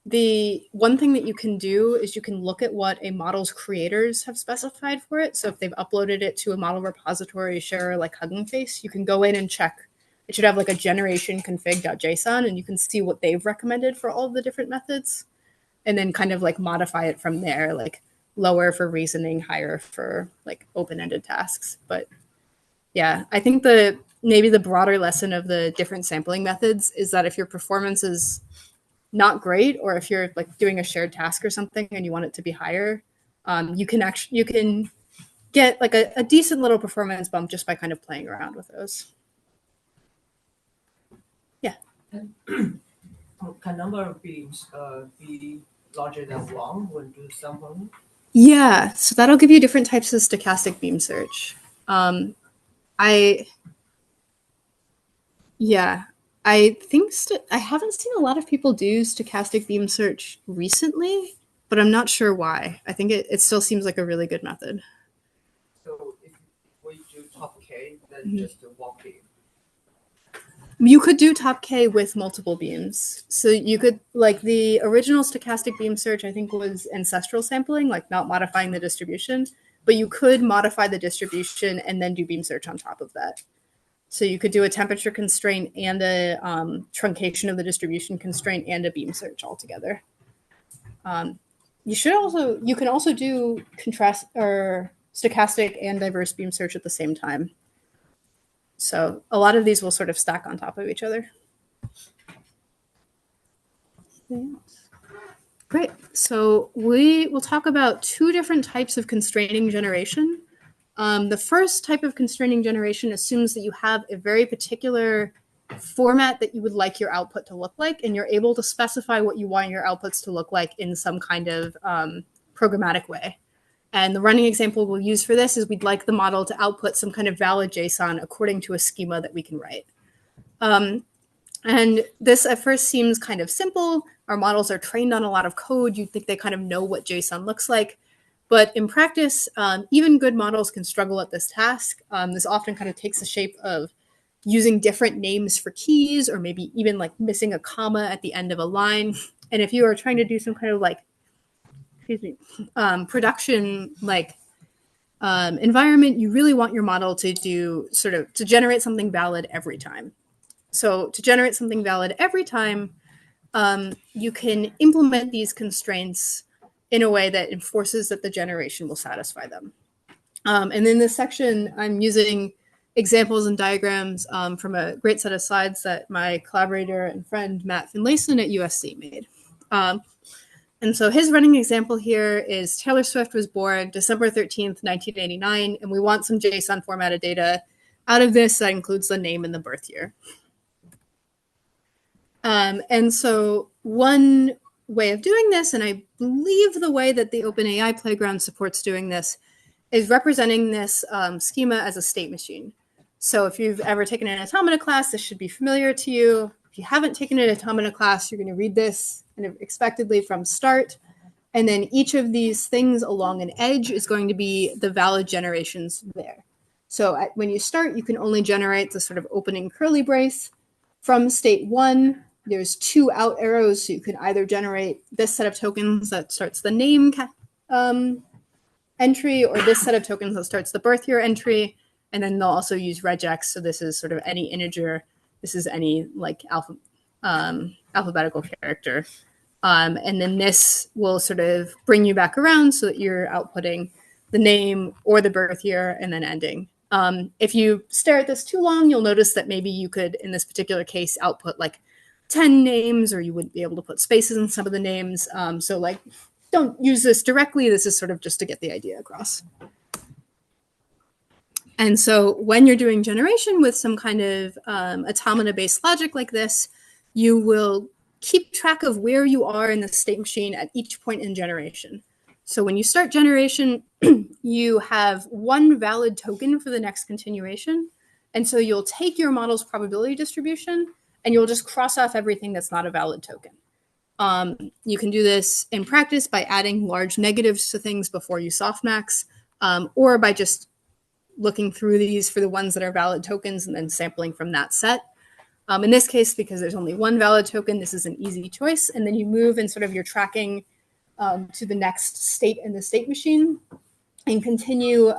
The one thing that you can do is you can look at what a model's creators have specified for it. So if they've uploaded it to a model repository share like Hugging Face, you can go in and check. It should have like a generation config.json, and you can see what they've recommended for all of the different methods, and then kind of like modify it from there, like lower for reasoning, higher for like open-ended tasks. But yeah, I think maybe the broader lesson of the different sampling methods is that if your performance is not great, or if you're like doing a shared task or something and you want it to be higher, you can get like a decent little performance bump just by kind of playing around with those. Yeah. Can number of beams be larger than one when do sampling? Yeah, so that'll give you different types of stochastic beam search. I think I haven't seen a lot of people do stochastic beam search recently, but I'm not sure why. I think it still seems like a really good method. So if we do top K, then just one beam. You could do top K with multiple beams. So you could, like the original stochastic beam search, I think was ancestral sampling, like not modifying the distribution, but you could modify the distribution and then do beam search on top of that. So you could do a temperature constraint and a truncation of the distribution constraint and a beam search all together. You can also do contrast or stochastic and diverse beam search at the same time. So a lot of these will sort of stack on top of each other. Great. So we will talk about two different types of constraining generation. The first type of constraining generation assumes that you have a very particular format that you would like your output to look like, and you're able to specify what you want your outputs to look like in some kind of programmatic way. And the running example we'll use for this is we'd like the model to output some kind of valid JSON according to a schema that we can write. And this at first seems kind of simple. Our models are trained on a lot of code. You'd think they kind of know what JSON looks like. But in practice, even good models can struggle at this task. This often kind of takes the shape of using different names for keys, or maybe even like missing a comma at the end of a line. And if you are trying to do some kind of like, production like environment, you really want your model to do to generate something valid every time. So to generate something valid every time, you can implement these constraints in a way that enforces that the generation will satisfy them. And in this section, I'm using examples and diagrams from a great set of slides that my collaborator and friend Matt Finlayson at USC made. And so his running example here is Taylor Swift was born December 13th, 1989, and we want some JSON formatted data out of this that includes the name and the birth year. And so one way of doing this, and I believe the way that the OpenAI Playground supports doing this, is representing this schema as a state machine. So if you've ever taken an Automata class, this should be familiar to you. If you haven't taken an Automata class, you're going to read this kind of expectedly from start. And then each of these things along an edge is going to be the valid generations there. So when you start, you can only generate the sort of opening curly brace. From state one, there's two out arrows. So you can either generate this set of tokens that starts the name entry, or this set of tokens that starts the birth year entry. And then they'll also use regex. So this is sort of any integer. This is any like alphabetical character. And then this will sort of bring you back around so that you're outputting the name or the birth year and then ending. If you stare at this too long, you'll notice that maybe you could, in this particular case, output like 10 names, or you wouldn't be able to put spaces in some of the names. So like, don't use this directly. This is sort of just to get the idea across. And so when you're doing generation with some kind of automata-based logic like this, you will keep track of where you are in the state machine at each point in generation. So when you start generation, you have one valid token for the next continuation. And so you'll take your model's probability distribution and you'll just cross off everything that's not a valid token. You can do this in practice by adding large negatives to things before you softmax, or by just looking through these for the ones that are valid tokens and then sampling from that set. In this case, because there's only one valid token, this is an easy choice. And then you move and sort of you're tracking to the next state in the state machine and continue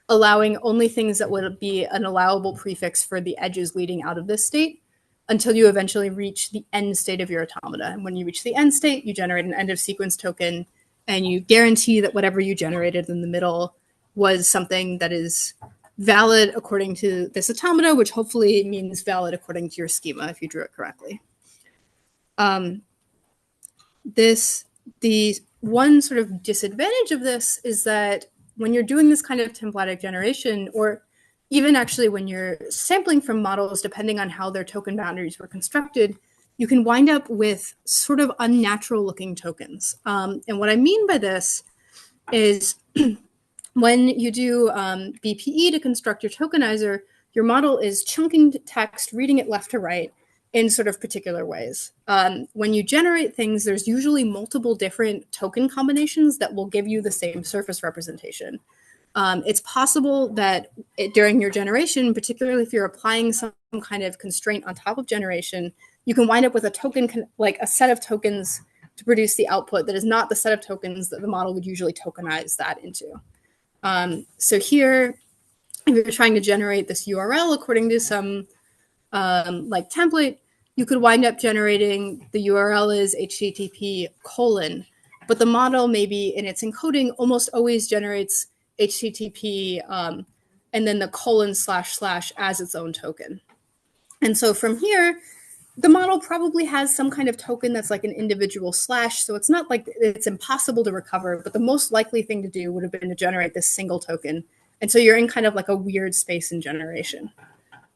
allowing only things that would be an allowable prefix for the edges leading out of this state until you eventually reach the end state of your automata. And when you reach the end state, you generate an end of sequence token and you guarantee that whatever you generated in the middle was something that is valid according to this automata, which hopefully means valid according to your schema if you drew it correctly. The one sort of disadvantage of this is that when you're doing this kind of templatic generation, or even actually when you're sampling from models, depending on how their token boundaries were constructed, you can wind up with sort of unnatural looking tokens. And what I mean by this is when you do BPE to construct your tokenizer, your model is chunking text, reading it left to right in sort of particular ways. When you generate things, there's usually multiple different token combinations that will give you the same surface representation. It's possible that during your generation, particularly if you're applying some kind of constraint on top of generation, you can wind up with a token, like a set of tokens to produce the output that is not the set of tokens that the model would usually tokenize that into. So here, if you're trying to generate this URL according to some like template, you could wind up generating the URL is HTTP:, but the model maybe in its encoding almost always generates HTTP and then the : / as its own token. And so from here, the model probably has some kind of token that's like an individual slash. So it's not like it's impossible to recover, but the most likely thing to do would have been to generate this single token. And so you're in kind of like a weird space in generation.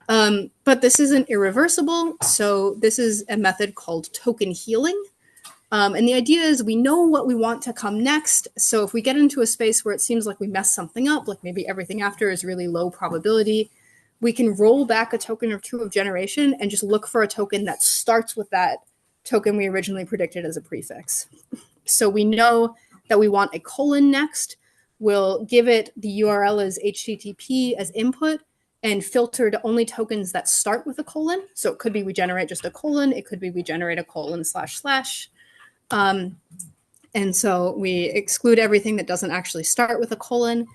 But this isn't irreversible. So this is a method called token healing. And the idea is we know what we want to come next. So if we get into a space where it seems like we messed something up, like maybe everything after is really low probability, we can roll back a token or two of generation and just look for a token that starts with that token we originally predicted as a prefix. So we know that we want a : next. We'll give it the URL as HTTP as input and filter to only tokens that start with a : So it could be we generate just a : it could be we generate a : / and so we exclude everything that doesn't actually start with a :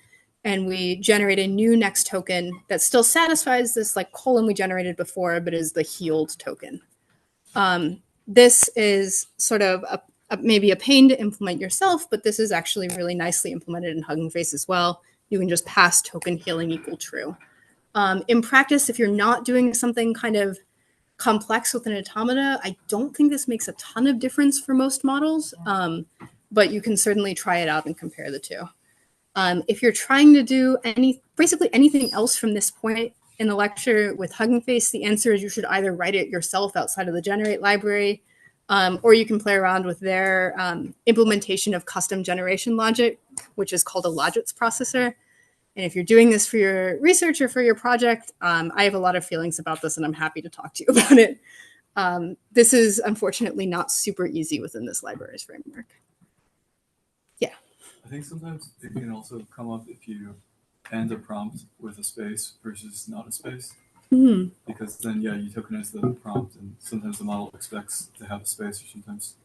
and we generate a new next token that still satisfies this like : we generated before, but is the healed token. This is sort of maybe a pain to implement yourself, but this is actually really nicely implemented in Hugging Face as well. You can just pass token healing equal true. In practice, if you're not doing something kind of complex with an automata, I don't think this makes a ton of difference for most models, but you can certainly try it out and compare the two. If you're trying to do basically anything else from this point in the lecture with Hugging Face, the answer is you should either write it yourself outside of the generate library, or you can play around with their implementation of custom generation logic, which is called a logits processor. And if you're doing this for your research or for your project, I have a lot of feelings about this and I'm happy to talk to you about it. This is unfortunately not super easy within this library's framework. Yeah. I think sometimes it can also come up if you end a prompt with a space versus not a space. Mm-hmm. Because then, yeah, you tokenize the prompt and sometimes the model expects to have a space or sometimes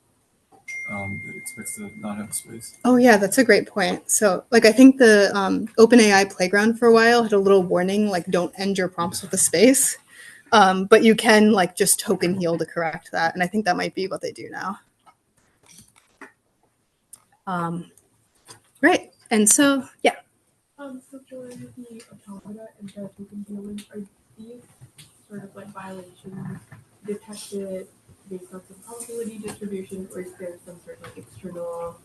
it expects to not have a space. Oh yeah, that's a great point. So like I think the OpenAI Playground for a while had a little warning like don't end your prompts with a space, but you can like just token heal to correct that, and I think that might be what they do now. Right, and so yeah, So for the automata and the token dealings, are these sort of like violations detected based on some probability distribution, or is there some sort of external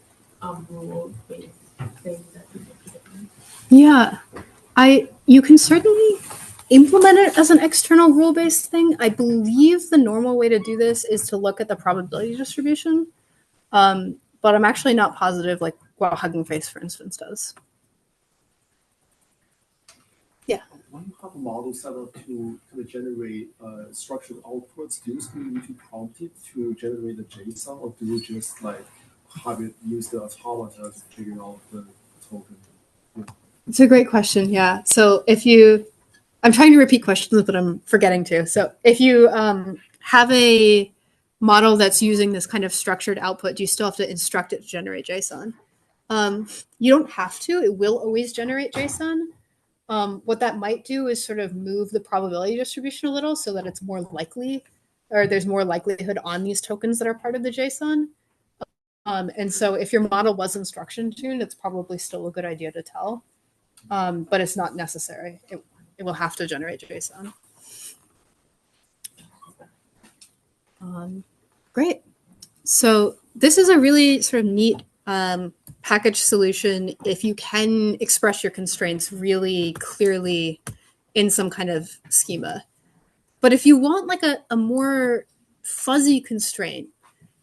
rule-based thing that you make the difference? Yeah, you can certainly implement it as an external rule-based thing. I believe the normal way to do this is to look at the probability distribution, but I'm actually not positive, like what Hugging Face, for instance, does. Yeah. When you have a model set up to kind of generate structured outputs, do you still need to prompt it to generate the JSON, or do you just like have it use the automata to figure out the token? It's a great question. Yeah. So I'm trying to repeat questions, but I'm forgetting to. So if you have a model that's using this kind of structured output, do you still have to instruct it to generate JSON? You don't have to. It will always generate JSON. What that might do is sort of move the probability distribution a little so that it's more likely, or there's more likelihood on these tokens that are part of the JSON. And so if your model was instruction tuned, it's probably still a good idea to tell, but it's not necessary. It will have to generate JSON. Great. So this is a really sort of neat package solution if you can express your constraints really clearly in some kind of schema. But if you want like a more fuzzy constraint,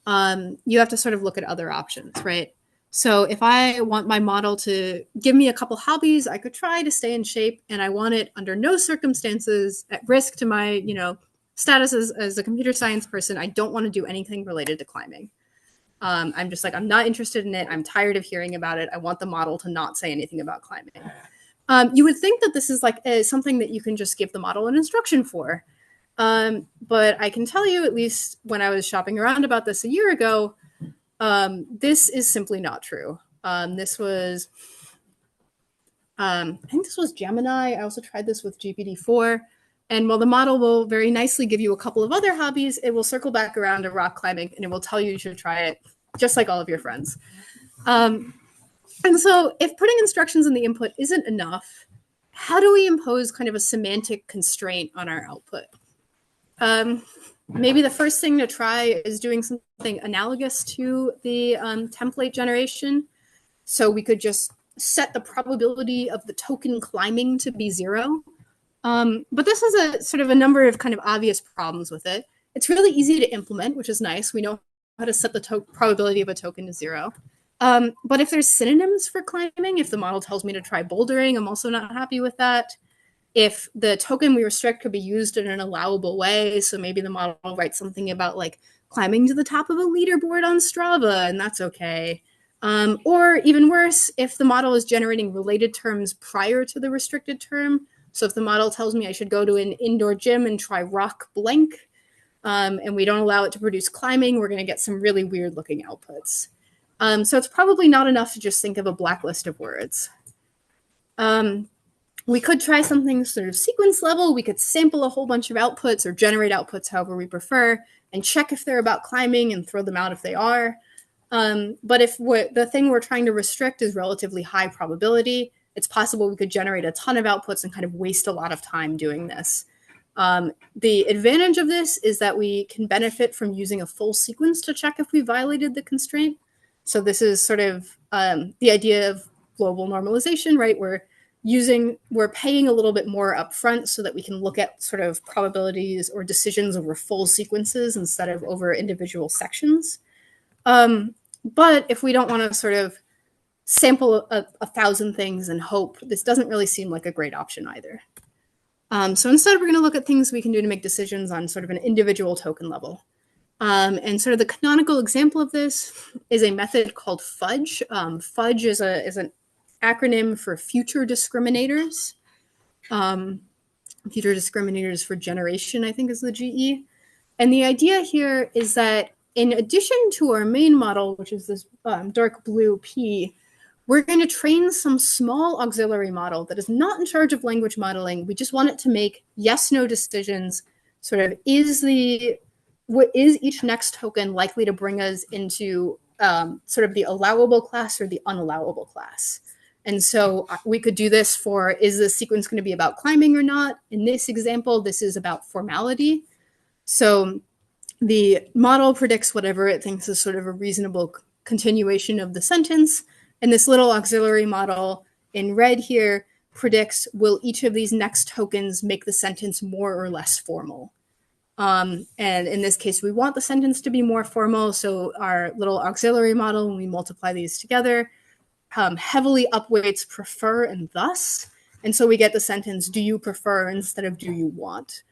you have to sort of look at other options, right? So if I want my model to give me a couple hobbies, I could try to stay in shape, and I want it under no circumstances at risk to my, status as a computer science person. I don't want to do anything related to climbing. I'm just like, I'm not interested in it. I'm tired of hearing about it. I want the model to not say anything about climbing. You would think that this is like something that you can just give the model an instruction for. But I can tell you, at least when I was shopping around about this a year ago, this is simply not true. I think this was Gemini. I also tried this with GPT-4. And while the model will very nicely give you a couple of other hobbies, it will circle back around to rock climbing, and it will tell you should try it, just like all of your friends. And so if putting instructions in the input isn't enough, how do we impose kind of a semantic constraint on our output? Maybe the first thing to try is doing something analogous to the template generation. So we could just set the probability of the token climbing to be 0. But this has a sort of a number of kind of obvious problems with it. It's really easy to implement, which is nice. We know how to set the probability of a token to 0. But if there's synonyms for climbing, if the model tells me to try bouldering, I'm also not happy with that. If the token we restrict could be used in an allowable way, so maybe the model writes something about like climbing to the top of a leaderboard on Strava, and that's okay. Or even worse, if the model is generating related terms prior to the restricted term. So if the model tells me I should go to an indoor gym and try rock blank, and we don't allow it to produce climbing, we're going to get some really weird looking outputs. So it's probably not enough to just think of a blacklist of words. We could try something sort of sequence level. We could sample a whole bunch of outputs or generate outputs however we prefer and check if they're about climbing and throw them out if they are. But if the thing we're trying to restrict is relatively high probability, it's possible we could generate a ton of outputs and kind of waste a lot of time doing this. The advantage of this is that we can benefit from using a full sequence to check if we violated the constraint. So this is sort of the idea of global normalization, right? We're paying a little bit more upfront so that we can look at sort of probabilities or decisions over full sequences instead of over individual sections. But if we don't want to sort of sample 1,000 things and hope, this doesn't really seem like a great option either. So instead, we're going to look at things we can do to make decisions on sort of an individual token level. And sort of the canonical example of this is a method called fudge. Fudge is an acronym for future discriminators. Future discriminators for generation, I think is the GE. And the idea here is that in addition to our main model, which is this dark blue P, we're going to train some small auxiliary model that is not in charge of language modeling. We just want it to make yes/no decisions. Sort of what is each next token likely to bring us into sort of the allowable class or the unallowable class. And so we could do this for, is the sequence going to be about climbing or not? In this example, this is about formality. So the model predicts whatever it thinks is sort of a reasonable continuation of the sentence. And this little auxiliary model in red here predicts, will each of these next tokens make the sentence more or less formal? And in this case, we want the sentence to be more formal. So our little auxiliary model, when we multiply these together, heavily upweights prefer and thus. And so we get the sentence, do you prefer instead of do you want,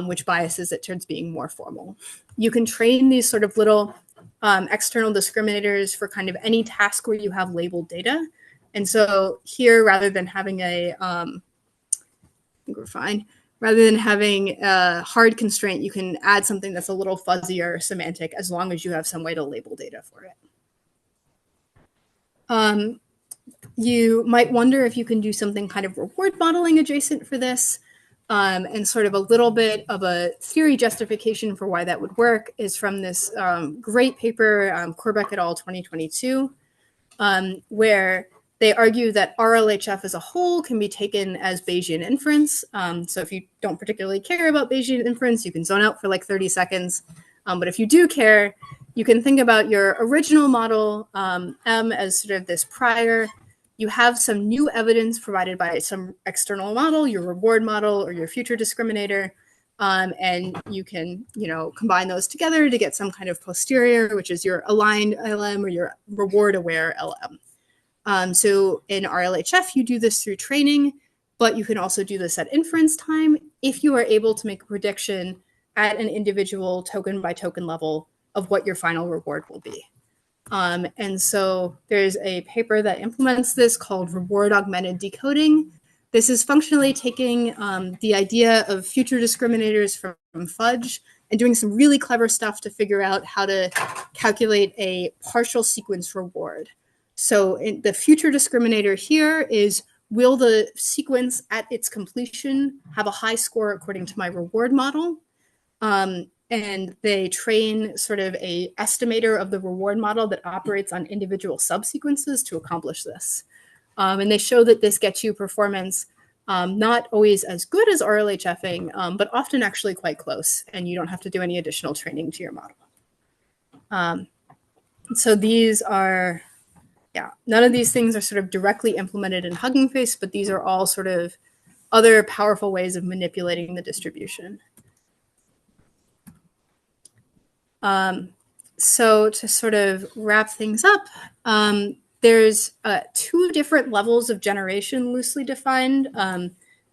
which biases it towards being more formal. You can train these sort of little external discriminators for kind of any task where you have labeled data. And so here, rather than having I think we're fine. Rather than having a hard constraint, you can add something that's a little fuzzier semantic as long as you have some way to label data for it. You might wonder if you can do something kind of reward modeling adjacent for this. And sort of a little bit of a theory justification for why that would work is from this great paper, Corbeck et al. 2022, where they argue that RLHF as a whole can be taken as Bayesian inference. So if you don't particularly care about Bayesian inference, you can zone out for like 30 seconds. But if you do care, you can think about your original model, M, as sort of this prior. You have some new evidence provided by some external model, your reward model or your future discriminator, and you can, combine those together to get some kind of posterior, which is your aligned LM or your reward-aware LM. So in RLHF, you do this through training, but you can also do this at inference time if you are able to make a prediction at an individual token by token level of what your final reward will be. And so there's a paper that implements this called reward augmented decoding. This is functionally taking the idea of future discriminators from fudge and doing some really clever stuff to figure out how to calculate a partial sequence reward. So the future discriminator here is, will the sequence at its completion have a high score according to my reward model? And they train sort of a estimator of the reward model that operates on individual subsequences to accomplish this. And they show that this gets you performance not always as good as RLHFing, but often actually quite close, and you don't have to do any additional training to your model. So these are, none of these things are sort of directly implemented in Hugging Face, but these are all sort of other powerful ways of manipulating the distribution. So to sort of wrap things up, there's 2 different levels of generation loosely defined. At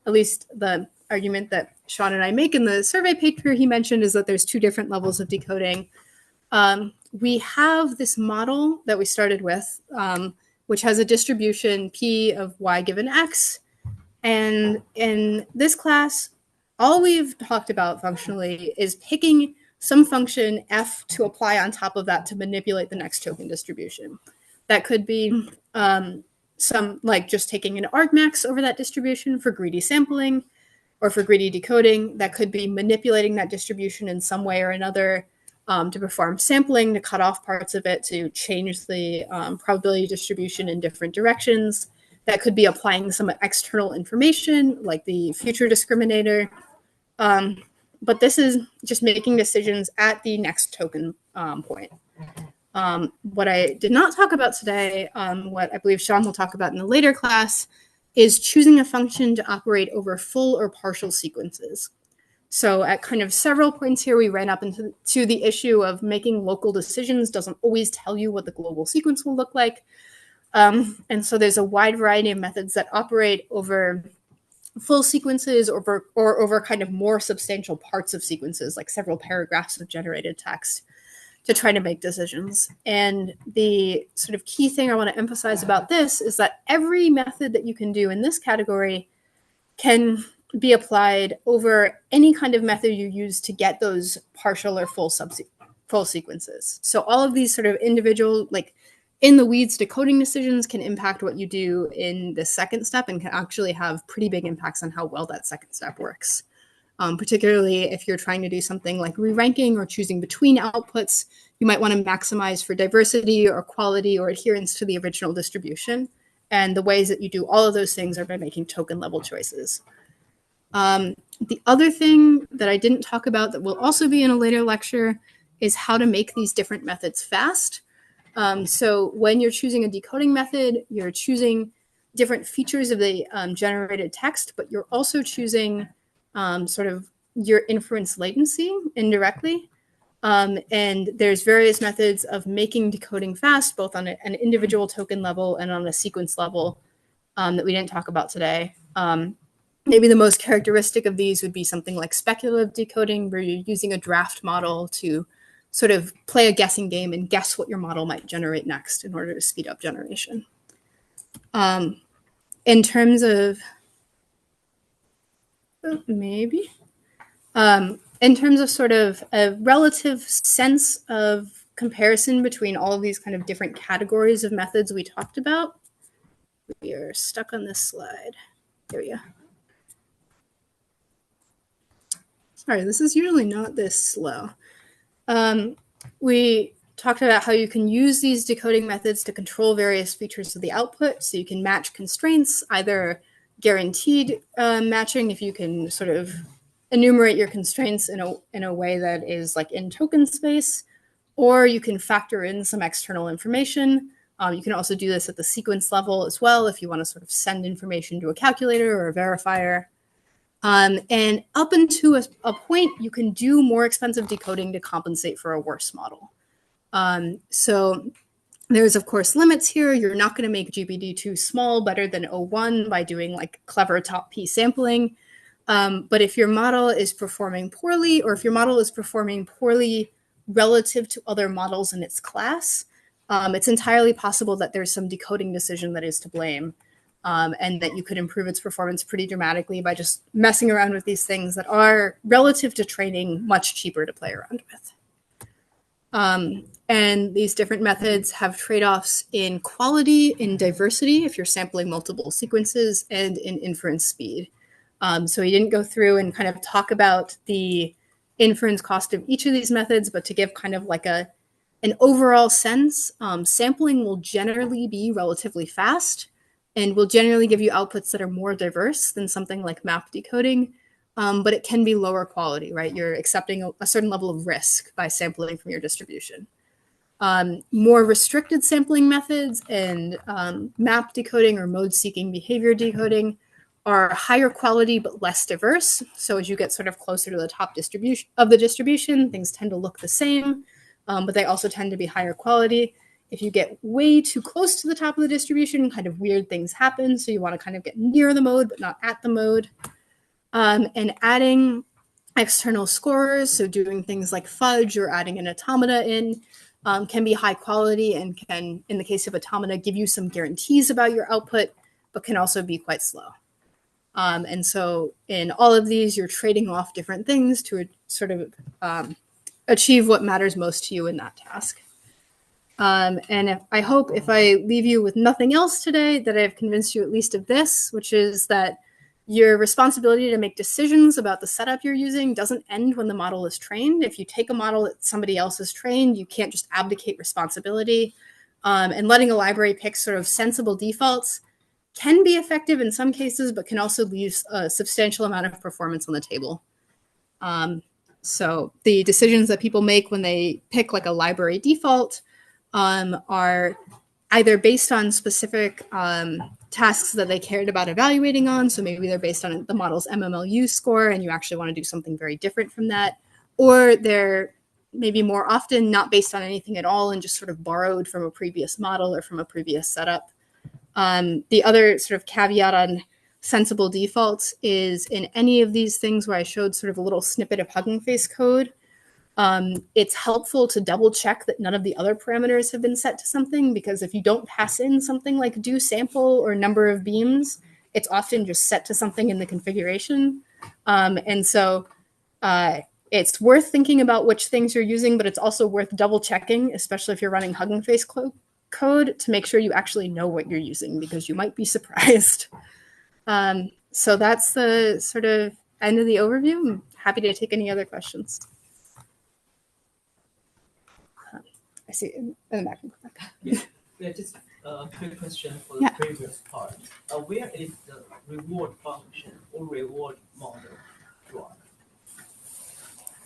least the argument that Sean and I make in the survey paper he mentioned is that there's 2 different levels of decoding. We have this model that we started with, which has a distribution P of y given x. And in this class, all we've talked about functionally is picking some function f to apply on top of that to manipulate the next token distribution. That could be some like just taking an argmax over that distribution for greedy sampling or for greedy decoding. That could be manipulating that distribution in some way or another to perform sampling, to cut off parts of it, to change the probability distribution in different directions. That could be applying some external information like the future discriminator. But this is just making decisions at the next token point. What I did not talk about today, what I believe Sean will talk about in a later class, is choosing a function to operate over full or partial sequences. So at kind of several points here, we ran up into the issue of making local decisions doesn't always tell you what the global sequence will look like. And so there's a wide variety of methods that operate over full sequences or over kind of more substantial parts of sequences, like several paragraphs of generated text, to try to make decisions. And the sort of key thing I want to emphasize about this is that every method that you can do in this category can be applied over any kind of method you use to get those partial or full sequences. So all of these sort of individual, like in the weeds decoding decisions can impact what you do in the second step and can actually have pretty big impacts on how well that second step works. Particularly if you're trying to do something like re-ranking or choosing between outputs, you might want to maximize for diversity or quality or adherence to the original distribution. And the ways that you do all of those things are by making token level choices. The other thing that I didn't talk about that will also be in a later lecture is how to make these different methods fast. So when you're choosing a decoding method, you're choosing different features of the generated text, but you're also choosing sort of your inference latency indirectly. And there's various methods of making decoding fast, both on an individual token level and on a sequence level that we didn't talk about today. Maybe the most characteristic of these would be something like speculative decoding, where you're using a draft model to sort of play a guessing game and guess what your model might generate next in order to speed up generation. In terms of, in terms of sort of a relative sense of comparison between all of these kind of different categories of methods we talked about, we are stuck on this slide. There we go. Sorry, this is usually not this slow. We talked about how you can use these decoding methods to control various features of the output. So you can match constraints, either guaranteed matching, if you can sort of enumerate your constraints in a way that is like in token space, or you can factor in some external information. You can also do this at the sequence level as well if you want to sort of send information to a calculator or a verifier. And up until a point, you can do more expensive decoding to compensate for a worse model. So there's, of course, limits here. You're not going to make GPT-2 small better than O1 by doing like clever top P sampling. But if your model is performing poorly, or if your model is performing poorly relative to other models in its class, it's entirely possible that there's some decoding decision that is to blame. And that you could improve its performance pretty dramatically by just messing around with these things that are, relative to training, much cheaper to play around with. And these different methods have trade-offs in quality, in diversity, if you're sampling multiple sequences, and in inference speed. So we didn't go through and kind of talk about the inference cost of each of these methods, but to give kind of like an overall sense, sampling will generally be relatively fast, and will generally give you outputs that are more diverse than something like map decoding, but it can be lower quality, right? You're accepting a certain level of risk by sampling from your distribution. More restricted sampling methods and map decoding or mode-seeking behavior decoding are higher quality but less diverse. So as you get sort of closer to the top distribution, things tend to look the same, but they also tend to be higher quality. If you get way too close to the top of the distribution, kind of weird things happen. So you want to kind of get near the mode, but not at the mode. And adding external scorers, so doing things like fudge or adding an automata in, can be high quality and can, in the case of automata, give you some guarantees about your output, but can also be quite slow. And so in all of these, you're trading off different things to sort of achieve what matters most to you in that task. And I hope if I leave you with nothing else today, that I've convinced you at least of this, which is that your responsibility to make decisions about the setup you're using doesn't end when the model is trained. If you take a model that somebody else has trained, you can't just abdicate responsibility. And letting a library pick sort of sensible defaults can be effective in some cases, but can also leave a substantial amount of performance on the table. So the decisions that people make when they pick like a library default are either based on specific tasks that they cared about evaluating on. So maybe they're based on the model's MMLU score and you actually want to do something very different from that. Or they're maybe more often not based on anything at all and just sort of borrowed from a previous model or from a previous setup. The other sort of caveat on sensible defaults is in any of these things where I showed sort of a little snippet of Hugging Face code, it's helpful to double check that none of the other parameters have been set to something, because if you don't pass in something like do sample or number of beams, it's often just set to something in the configuration. And so it's worth thinking about which things you're using, but it's also worth double checking, especially if you're running Hugging Face code, to make sure you actually know what you're using, because you might be surprised. So that's the sort of end of the overview. I'm happy to take any other questions. I see in the back. Yeah, just quick question for the Yeah. previous part. Where is the reward function or reward model drawn?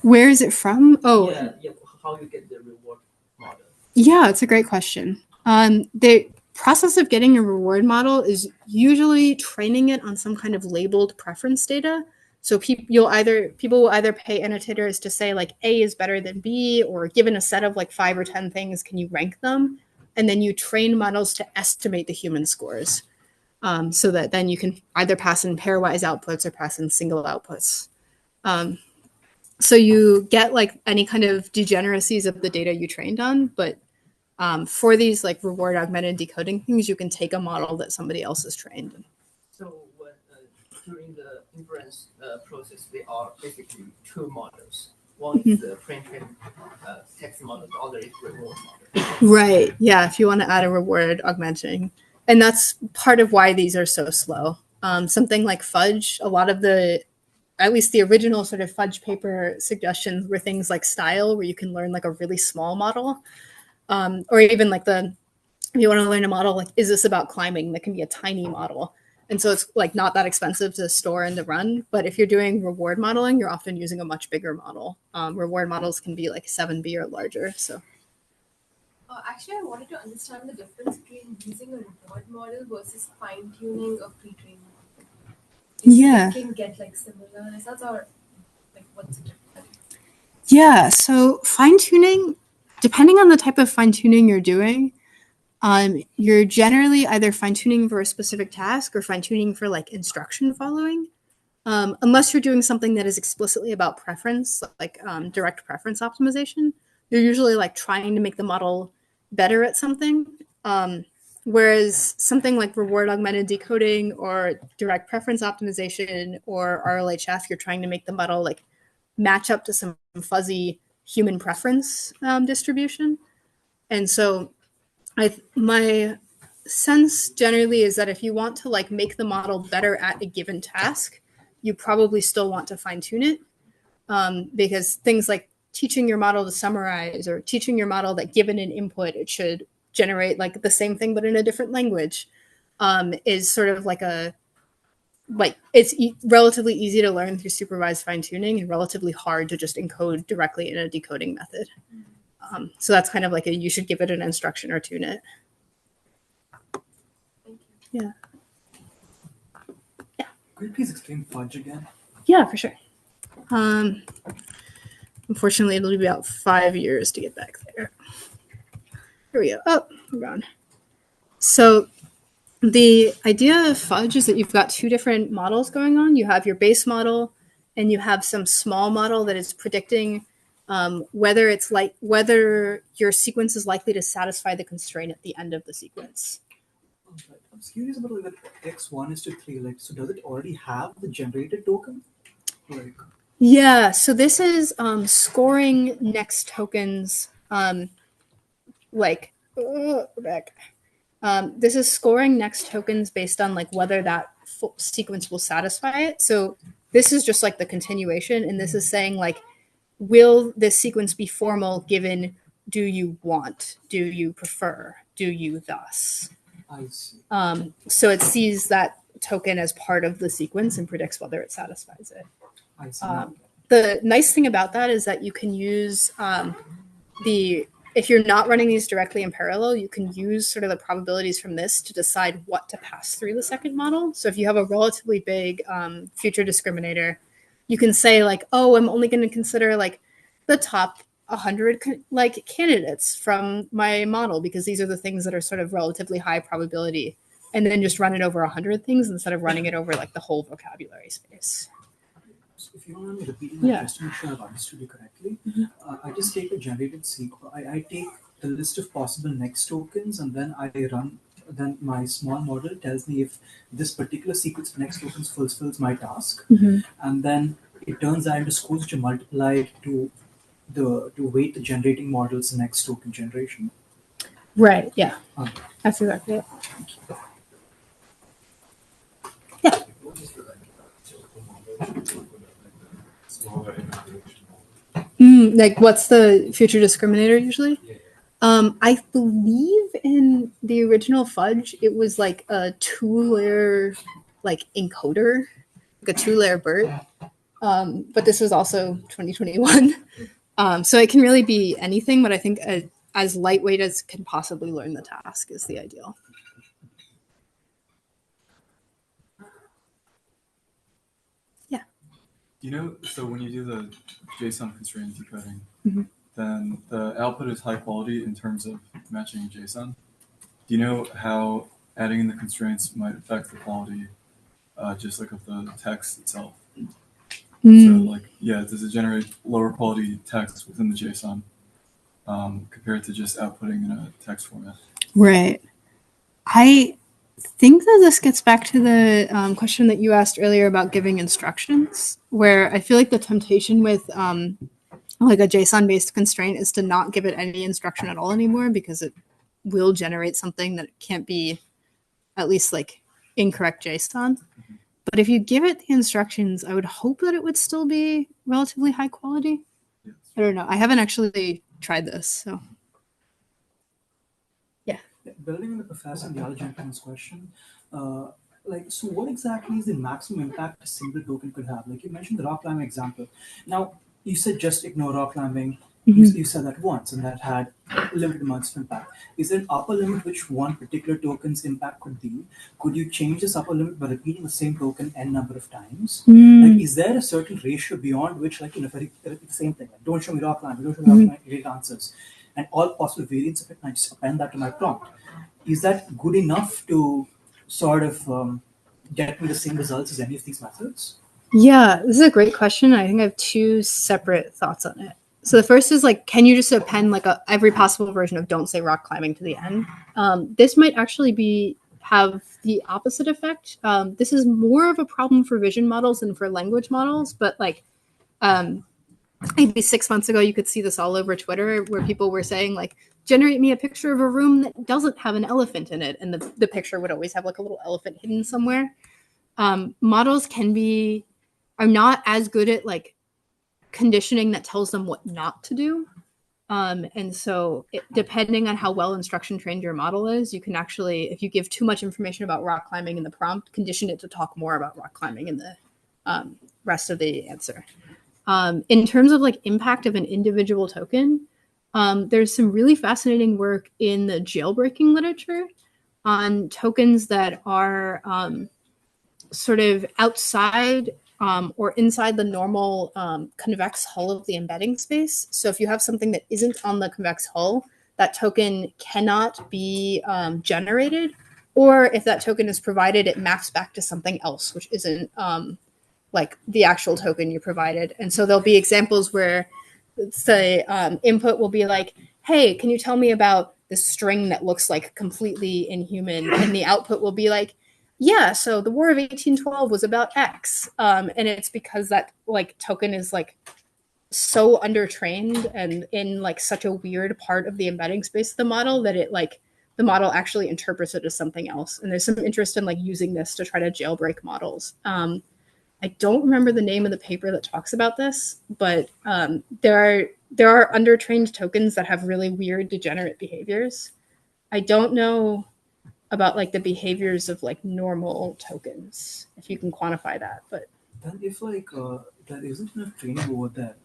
Where is it from? Oh, Yeah, how you get the reward model? yeah, it's a great question. The process of getting a reward model is usually training it on some kind of labeled preference data. So people will either pay annotators to say like A is better than B, or given a set of like 5 or 10 things, can you rank them? And then you train models to estimate the human scores, so that then you can either pass in pairwise outputs or pass in single outputs. So you get like any kind of degeneracies of the data you trained on, but for these like reward augmented decoding things, you can take a model that somebody else has trained. So when during the inference process, there are basically two models. One is the train text model, the other is reward model. Right. Yeah. If you want to add a reward augmenting, and that's part of why these are so slow. Something like fudge, a lot of at least the original sort of fudge paper suggestions were things like style, where you can learn like a really small model, or even like if you want to learn a model, like, is this about climbing? That can be a tiny model. And so it's like not that expensive to store and to run. But if you're doing reward modeling, you're often using a much bigger model. Reward models can be like 7B or larger. So Actually, I wanted to understand the difference between using a reward model versus fine tuning a pre-trained model. Yeah. They can get like similar results, or like what's the difference? Yeah. So fine tuning, depending on the type of fine tuning you're doing, you're generally either fine tuning for a specific task or fine tuning for like instruction following. Unless you're doing something that is explicitly about preference, like direct preference optimization, you're usually like trying to make the model better at something. Whereas something like reward augmented decoding or direct preference optimization or RLHF, you're trying to make the model like match up to some fuzzy human preference distribution. And so my sense generally is that if you want to like make the model better at a given task, you probably still want to fine tune it, because things like teaching your model to summarize or teaching your model that given an input, it should generate like the same thing but in a different language, is sort of like it's relatively easy to learn through supervised fine tuning and relatively hard to just encode directly in a decoding method. So that's kind of like you should give it an instruction or tune it. Thank you. Yeah. Could you please explain fudge again? Yeah, for sure. Unfortunately, it'll be about 5 years to get back there. Here we go. Oh, we're gone. So the idea of fudge is that you've got two different models going on. You have your base model, and you have some small model that is predicting whether your sequence is likely to satisfy the constraint at the end of the sequence. Right. I'm curious about like X1 is to 3. Like, so does it already have the generated token? Like, yeah. So this is scoring next tokens. This is scoring next tokens based on like whether that sequence will satisfy it. So this is just like the continuation, and this is saying like, will this sequence be formal given do you want, do you prefer, do you thus? I see. So it sees that token as part of the sequence and predicts whether it satisfies it. I see. The nice thing about that is that you can use if you're not running these directly in parallel, you can use sort of the probabilities from this to decide what to pass through the second model. So if you have a relatively big future discriminator, you can say like, oh, I'm only going to consider like the top 100 like candidates from my model because these are the things that are sort of relatively high probability, and then just run it over 100 things instead of running it over like the whole vocabulary space. So if you don't mind me repeating my question, make sure I've understood you correctly. I just take a generated sequence. I take the list of possible next tokens, and then I run. Then my small model tells me if this particular sequence of next tokens fulfills my task, and then it turns that into scores which are multiplied to weight the generating model's next token generation. Right. Yeah. That's exactly it. Yeah. Like what's the future discriminator usually? I believe in the original Fudge, it was like a 2-layer like encoder, like a 2-layer BERT. But this was also 2021. So it can really be anything, but I think as lightweight as can possibly learn the task is the ideal. Yeah. You know, so when you do the JSON constraint decoding, Mhm. then the output is high quality in terms of matching JSON. Do you know how adding in the constraints might affect the quality, just like of the text itself? So, like, yeah, does it generate lower quality text within the JSON compared to just outputting in a text format? Right. I think that this gets back to the question that you asked earlier about giving instructions, where I feel like the temptation with like a JSON-based constraint is to not give it any instruction at all anymore, because it will generate something that can't be at least like incorrect JSON. But if you give it the instructions, I would hope that it would still be relatively high quality. Yes. I don't know. I haven't actually tried this, so. Building on the professor and the other gentleman's question, so what exactly is the maximum impact a single token could have? Like you mentioned the rock climbing example. Now, you said just ignore rock climbing. You said that once, and that had limited amounts of impact. Is there an upper limit which one particular token's impact could be? Could you change this upper limit by repeating the same token n number of times? Like, is there a certain ratio beyond which, like, if I repeat the same thing, like, don't show me rock climbing, don't show me rock climbing, great answers, and all possible variants of it, and I just append that to my prompt. Is that good enough to sort of get me the same results as any of these methods? Yeah, this is a great question. I think I have two separate thoughts on it. So the first is like, can you just append like every possible version of "don't say rock climbing" to the end? This might actually have the opposite effect. This is more of a problem for vision models than for language models, but like maybe 6 months ago, you could see this all over Twitter where people were saying like, generate me a picture of a room that doesn't have an elephant in it. And the picture would always have like a little elephant hidden somewhere. Models are not as good at like conditioning that tells them what not to do. And so depending on how well instruction trained your model is, you can actually, if you give too much information about rock climbing in the prompt, condition it to talk more about rock climbing in the rest of the answer. In terms of like impact of an individual token, there's some really fascinating work in the jailbreaking literature on tokens that are sort of outside or inside the normal convex hull of the embedding space. So if you have something that isn't on the convex hull, that token cannot be generated, or if that token is provided, it maps back to something else, which isn't like the actual token you provided. And so there'll be examples where the input will be like, hey, can you tell me about this string that looks like completely inhuman? And the output will be like, yeah, so the War of 1812 was about X. And it's because that like token is like so undertrained and in like such a weird part of the embedding space of the model that it like the model actually interprets it as something else. And there's some interest in like using this to try to jailbreak models. I don't remember the name of the paper that talks about this, but there are undertrained tokens that have really weird degenerate behaviors. I don't know about like the behaviors of like normal tokens, if you can quantify that. But then if like there isn't enough training over there,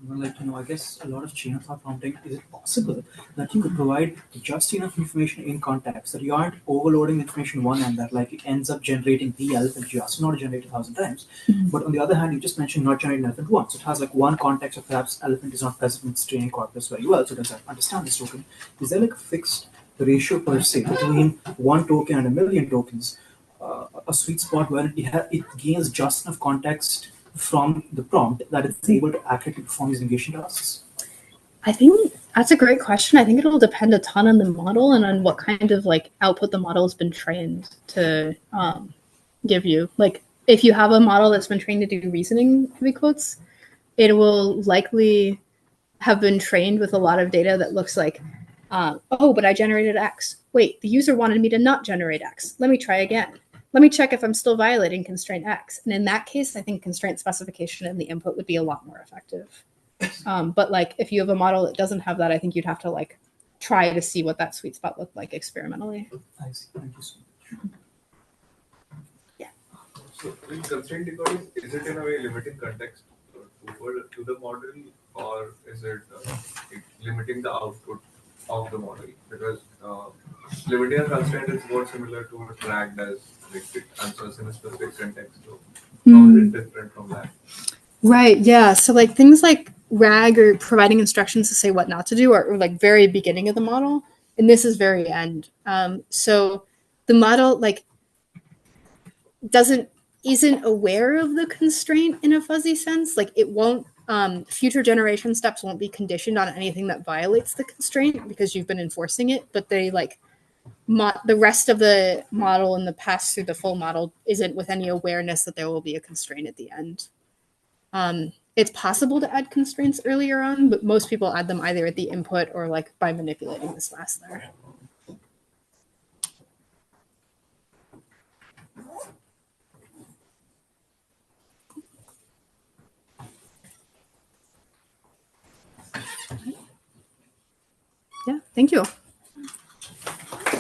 I guess a lot of chain of thought prompting, is it possible that you could provide just enough information in context that you aren't overloading information one and that like it ends up generating the elephant just not generated 1,000 times. But on the other hand, you just mentioned not generating elephant once. It has like one context of perhaps elephant is not present in its training corpus very well, so does that understand this token? Is there like a fixed ratio per se between one token and a million tokens? A sweet spot where it gains just enough context from the prompt that it's able to accurately perform these negation tasks? I think that's a great question. I think it'll depend a ton on the model and on what kind of like output the model has been trained to give you. Like if you have a model that's been trained to do reasoning, heavy quotes, it will likely have been trained with a lot of data that looks like, oh, but I generated X. Wait, the user wanted me to not generate X. Let me try again. Let me check if I'm still violating constraint X. And in that case, I think constraint specification in the input would be a lot more effective. But like if you have a model that doesn't have that, I think you'd have to like try to see what that sweet spot looked like experimentally. I see. Thank you so much. So in constraint decoding, is it in a way limiting context to the model, or is it limiting the output of the model? Because limiting a constraint is more similar to what RAG does, like it answers in a specific context. So how is it different from that? Right. Yeah. So like things like RAG or providing instructions to say what not to do are like very beginning of the model, and this is very end. So the model like isn't aware of the constraint in a fuzzy sense. Like it won't. Future generation steps won't be conditioned on anything that violates the constraint because you've been enforcing it. But they like the rest of the model and the pass through the full model isn't with any awareness that there will be a constraint at the end. It's possible to add constraints earlier on, but most people add them either at the input or like by manipulating this last layer. Yeah, thank you.